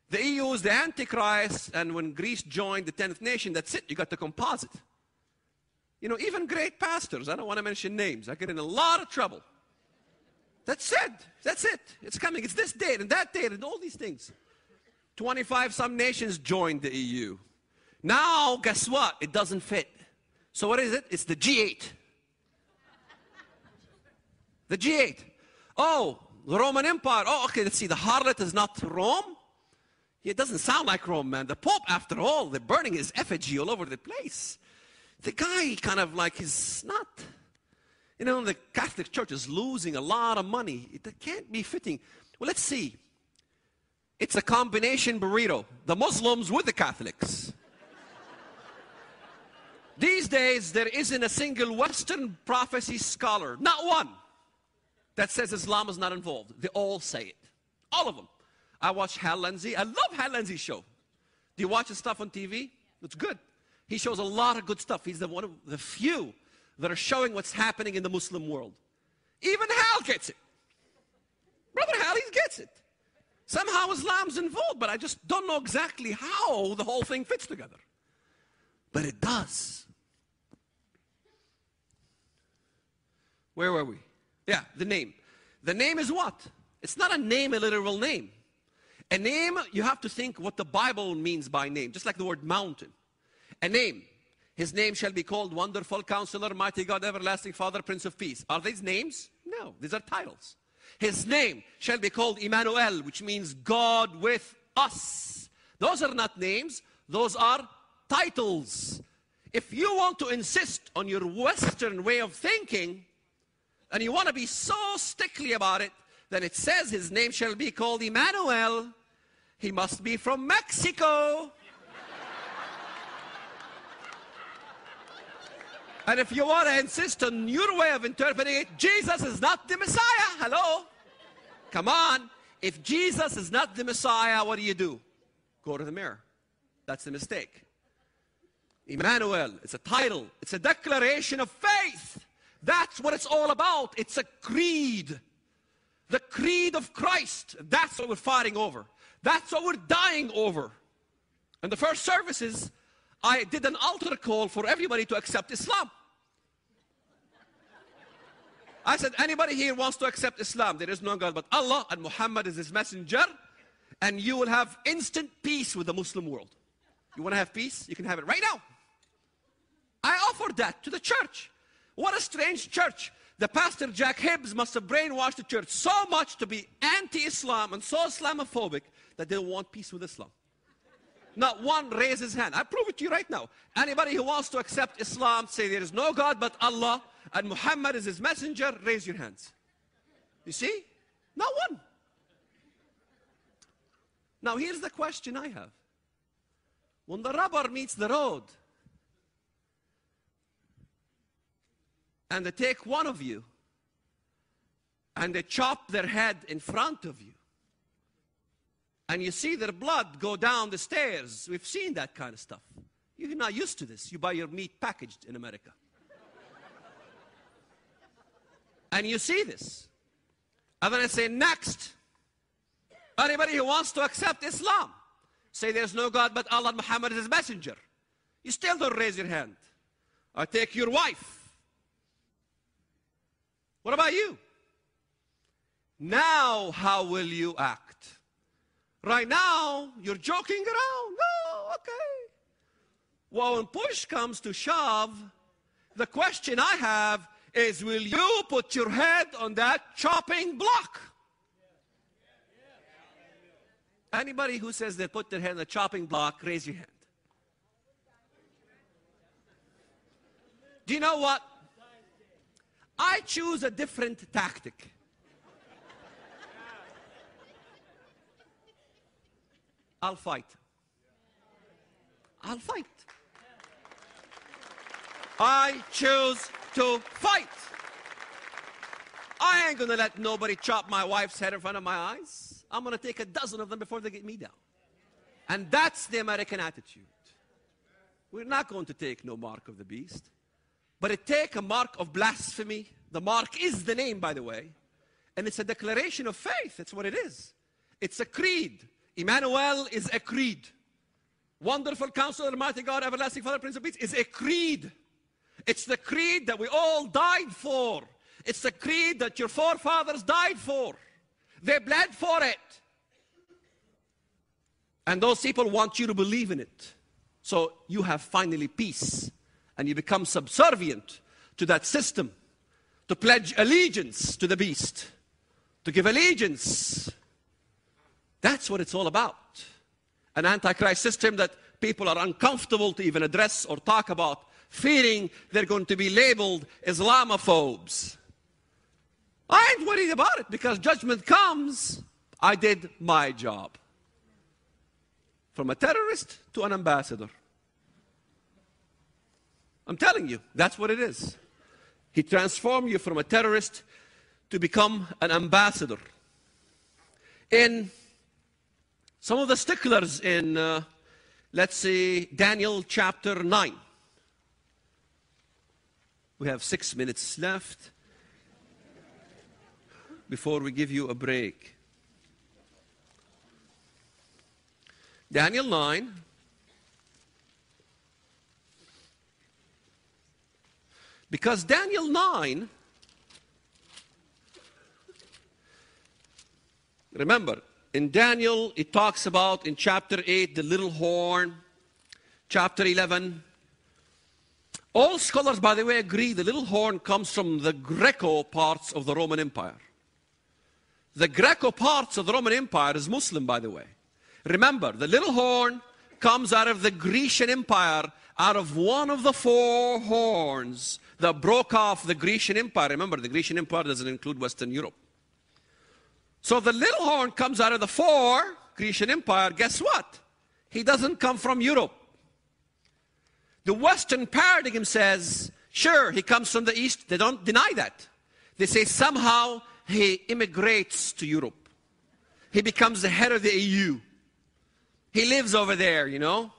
The EU is the Antichrist, and when Greece joined the 10th nation, that's it, you got the composite. You know, even great pastors, I don't want to mention names, I get in a lot of trouble. That's it, that's it. It's coming, it's this date and that date and all these things. 25 some nations joined the EU. Now, guess what? It doesn't fit. So what is it? It's the G8. The G8. Oh, the Roman Empire. Oh, okay, let's see. The harlot is not Rome? It doesn't sound like Rome, man. The Pope, after all, they're burning his effigy all over the place. The guy kind of like is not, you know, the Catholic Church is losing a lot of money. It can't be fitting. Well, let's see. It's a combination burrito. The Muslims with the Catholics. These days, there isn't a single Western prophecy scholar, not one, that says Islam is not involved. They all say it. All of them. I watch Hal Lindsey. I love Hal Lindsey's show. Do you watch his stuff on TV? It's good. He shows a lot of good stuff. He's one of the few that are showing what's happening in the Muslim world. Even Hal gets it. Brother Hal, he gets it. Somehow Islam's involved, but I just don't know exactly how the whole thing fits together. But it does. Where were we? Yeah, the name. The name is what? It's not a name, a literal name. A name, you have to think what the Bible means by name, just like the word mountain. A name. His name shall be called Wonderful Counselor, Mighty God, Everlasting Father, Prince of Peace. Are these names? No, these are titles. His name shall be called Emmanuel, which means God with us. Those are not names, those are titles. If you want to insist on your Western way of thinking, and you want to be so stickly about it, then it says his name shall be called Emmanuel. He must be from Mexico. And if you want to insist on your way of interpreting it, Jesus is not the Messiah. Hello? Come on. If Jesus is not the Messiah, what do? Go to the mirror. That's the mistake. Emmanuel, it's a title. It's a declaration of faith. That's what it's all about. It's a creed. The creed of Christ. That's what we're fighting over. That's what we're dying over. In the first services, I did an altar call for everybody to accept Islam. I said, anybody here wants to accept Islam? There is no God but Allah, and Muhammad is his messenger, and you will have instant peace with the Muslim world. You want to have peace? You can have it right now. I offered that to the church. What a strange church. The pastor, Jack Hibbs, must have brainwashed the church so much to be anti-Islam and so Islamophobic that they don't want peace with Islam. Not one raised his hand. I prove it to you right now. Anybody who wants to accept Islam, say there is no God but Allah and Muhammad is his messenger, raise your hands. You see? Not one. Now here's the question I have. When the rubber meets the road, and they take one of you, and they chop their head in front of you, and you see their blood go down the stairs. We've seen that kind of stuff. You're not used to this. You buy your meat packaged in America. And you see this. And then I say, next. Anybody who wants to accept Islam, say there's no God but Allah and Muhammad is his messenger. You still don't raise your hand. I take your wife. What about you? Now, how will you act? Right now, you're joking around. Oh, okay. Well, when push comes to shove, the question I have is, will you put your head on that chopping block? Anybody who says they put their head on the chopping block, raise your hand. Do you know what? I choose a different tactic. I'll fight. I'll fight. I choose to fight. I ain't gonna let nobody chop my wife's head in front of my eyes. I'm gonna take a dozen of them before they get me down. And that's the American attitude. We're not going to take no mark of the beast, but it take a mark of blasphemy. The mark is the name, by the way, and it's a declaration of faith. That's what it is. It's a creed. Emmanuel is a creed. Wonderful Counselor, Mighty God, Everlasting Father, Prince of Peace is a creed. It's the creed that we all died for. It's the creed that your forefathers died for. They bled for it. And those people want you to believe in it. So you have finally peace. And you become subservient to that system. To pledge allegiance to the beast. To give allegiance. That's what it's all about. An Antichrist system that people are uncomfortable to even address or talk about, fearing they're going to be labeled Islamophobes. I ain't worried about it because judgment comes. I did my job. From a terrorist to an ambassador. I'm telling you, that's what it is. He transformed you from a terrorist to become an ambassador. In some of the sticklers in, let's say, Daniel chapter 9. We have 6 minutes left before we give you a break. Daniel 9. Because Daniel 9, remember, in Daniel, it talks about, in chapter 8, the little horn. Chapter 11. All scholars, by the way, agree the little horn comes from the Greco parts of the Roman Empire. The Greco parts of the Roman Empire is Muslim, by the way. Remember, the little horn comes out of the Grecian Empire, out of one of the 4 horns that broke off the Grecian Empire. Remember, the Grecian Empire doesn't include Western Europe. So the little horn comes out of the 4 Grecian Empire. Guess what? He doesn't come from Europe. The Western paradigm says, sure, he comes from the East. They don't deny that. They say somehow he immigrates to Europe. He becomes the head of the EU. He lives over there, you know.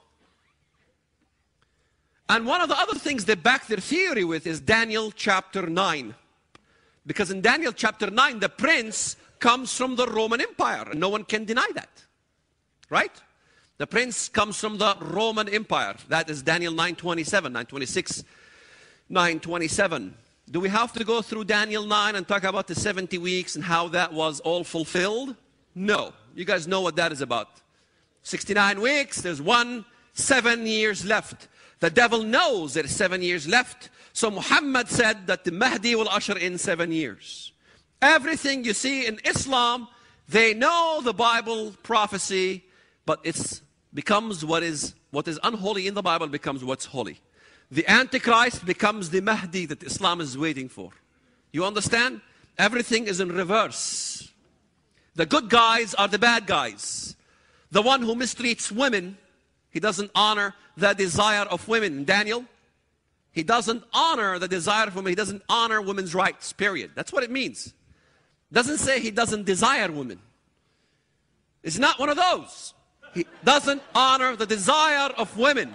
And one of the other things they back their theory with is Daniel chapter 9. Because in Daniel chapter 9, the prince comes from the Roman Empire. And no one can deny that. Right? The prince comes from the Roman Empire. That is Daniel 9:27, 9:26, 9:27. Do we have to go through Daniel 9 and talk about the 70 weeks and how that was all fulfilled? No. You guys know what that is about. 69 weeks, there's 7 years left. The devil knows there's 7 years left. So Muhammad said that the Mahdi will usher in 7 years. Everything you see in Islam, they know the Bible prophecy, but it becomes what is unholy in the Bible becomes what's holy. The Antichrist becomes the Mahdi that Islam is waiting for. You understand? Everything is in reverse. The good guys are the bad guys. The one who mistreats women, he doesn't honor the desire of women. Daniel, he doesn't honor the desire of women. He doesn't honor women's rights, period. That's what it means. Doesn't say he doesn't desire women. It's not one of those. He doesn't honor the desire of women.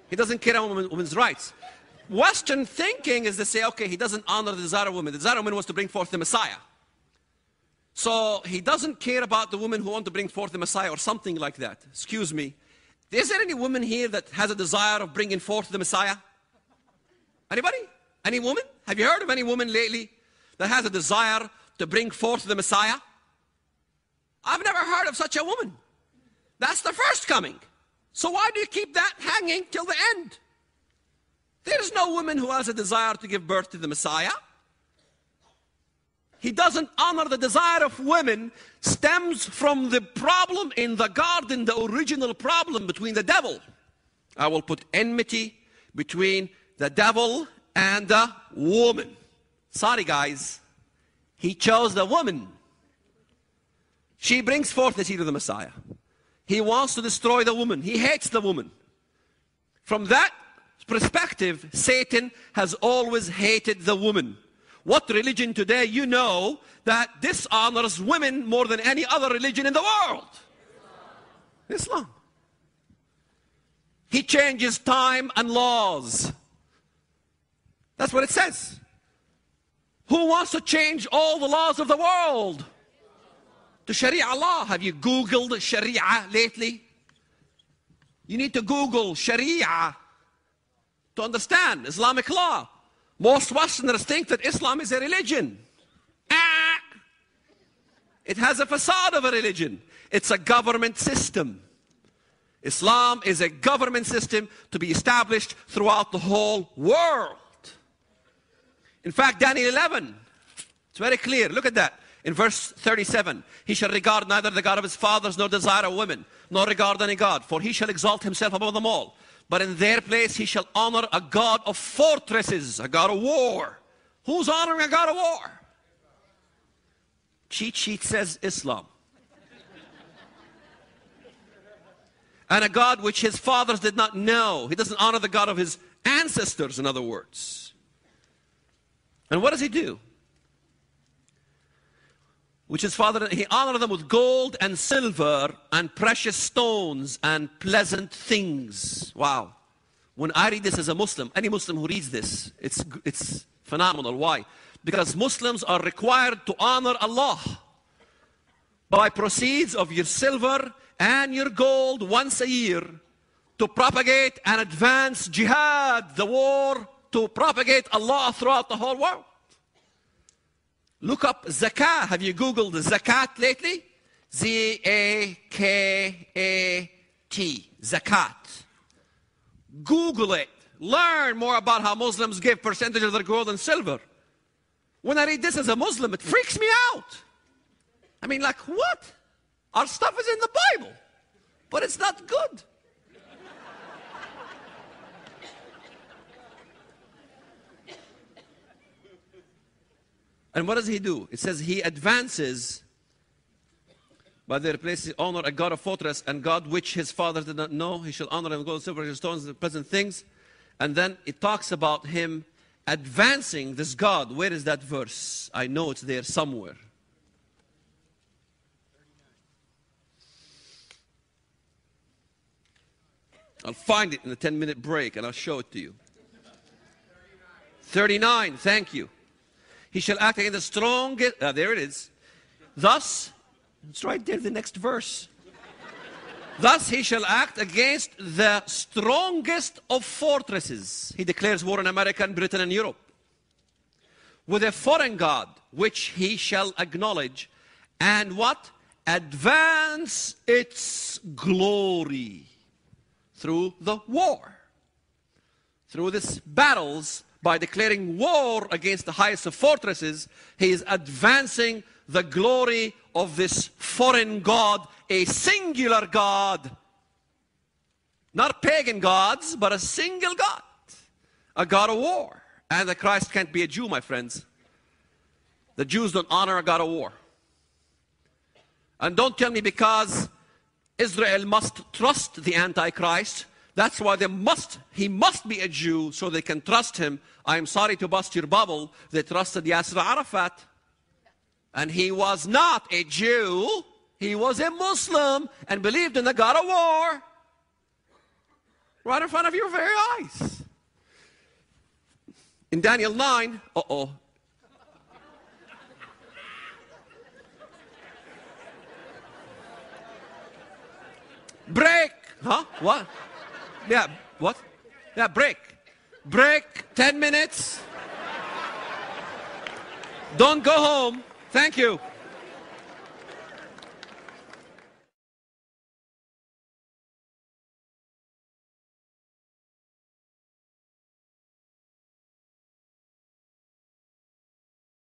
He doesn't care about women's rights. Western thinking is to say, okay, he doesn't honor the desire of women. The desire of women was to bring forth the Messiah. So he doesn't care about the women who want to bring forth the Messiah or something like that. Excuse me. Is there any woman here that has a desire of bringing forth the Messiah? Anybody? Any woman? Have you heard of any woman lately that has a desire to bring forth the Messiah? I've never heard of such a woman. That's the first coming. So why do you keep that hanging till the end? There's no woman who has a desire to give birth to the Messiah. He doesn't honor the desire of women, stems from the problem in the garden, the original problem between the devil. I will put enmity between the devil and the woman. Sorry guys, he chose the woman. She brings forth the seed of the Messiah. He wants to destroy the woman. He hates the woman. From that perspective, Satan has always hated the woman. What religion today you know that dishonors women more than any other religion in the world? Islam. He changes time and laws. That's what it says. Who wants to change all the laws of the world to Sharia law? Have you Googled Sharia lately? You need to Google Sharia to understand Islamic law. Most Westerners think that Islam is a religion. It has a facade of a religion. It's a government system. Islam is a government system to be established throughout the whole world. In fact, Daniel 11, it's very clear. Look at that. In verse 37, he shall regard neither the God of his fathers nor desire of women, nor regard any God, for he shall exalt himself above them all. But in their place he shall honor a God of fortresses, a God of war. Who's honoring a God of war? Cheat sheet says Islam. And a God which his fathers did not know. He doesn't honor the God of his ancestors, in other words. And what does he do? Which his father, he honored them with gold and silver and precious stones and pleasant things. Wow. When I read this as a Muslim, any Muslim who reads this, it's phenomenal. Why? Because Muslims are required to honor Allah by proceeds of your silver and your gold once a year to propagate and advance jihad, the war to propagate Allah throughout the whole world. Look up zakah. Have you Googled zakat lately? Z-A-K-A-T. Zakat. Google it. Learn more about how Muslims give percentage of their gold and silver. When I read this as a Muslim, it freaks me out. I mean, like, what? Our stuff is in the Bible, but it's not good. And what does he do? It says he advances by the replace honor a God of fortress and God which his father did not know. He shall honor him with gold, silver, stones, and present things. And then it talks about him advancing this God. Where is that verse? I know it's there somewhere. I'll find it in a 10-minute break and I'll show it to you. 39, thank you. He shall act against the strongest. There it is. Thus, it's right there, the next verse. Thus he shall act against the strongest of fortresses. He declares war on America and Britain and Europe. With a foreign God, which he shall acknowledge, and what? Advance its glory through the war. Through these battles, by declaring war against the highest of fortresses, he is advancing the glory of this foreign God, a singular God. Not pagan gods, but a single God. A God of war. And the Christ can't be a Jew, my friends. The Jews don't honor a God of war. And don't tell me because Israel must trust the Antichrist, that's why he must be a Jew so they can trust him. I'm sorry to bust your bubble. They trusted Yasser Arafat. And he was not a Jew. He was a Muslim and believed in the God of war. Right in front of your very eyes. In Daniel 9, break. Huh? What? Yeah, what? Yeah, break. Break, 10 minutes. Don't go home. Thank you.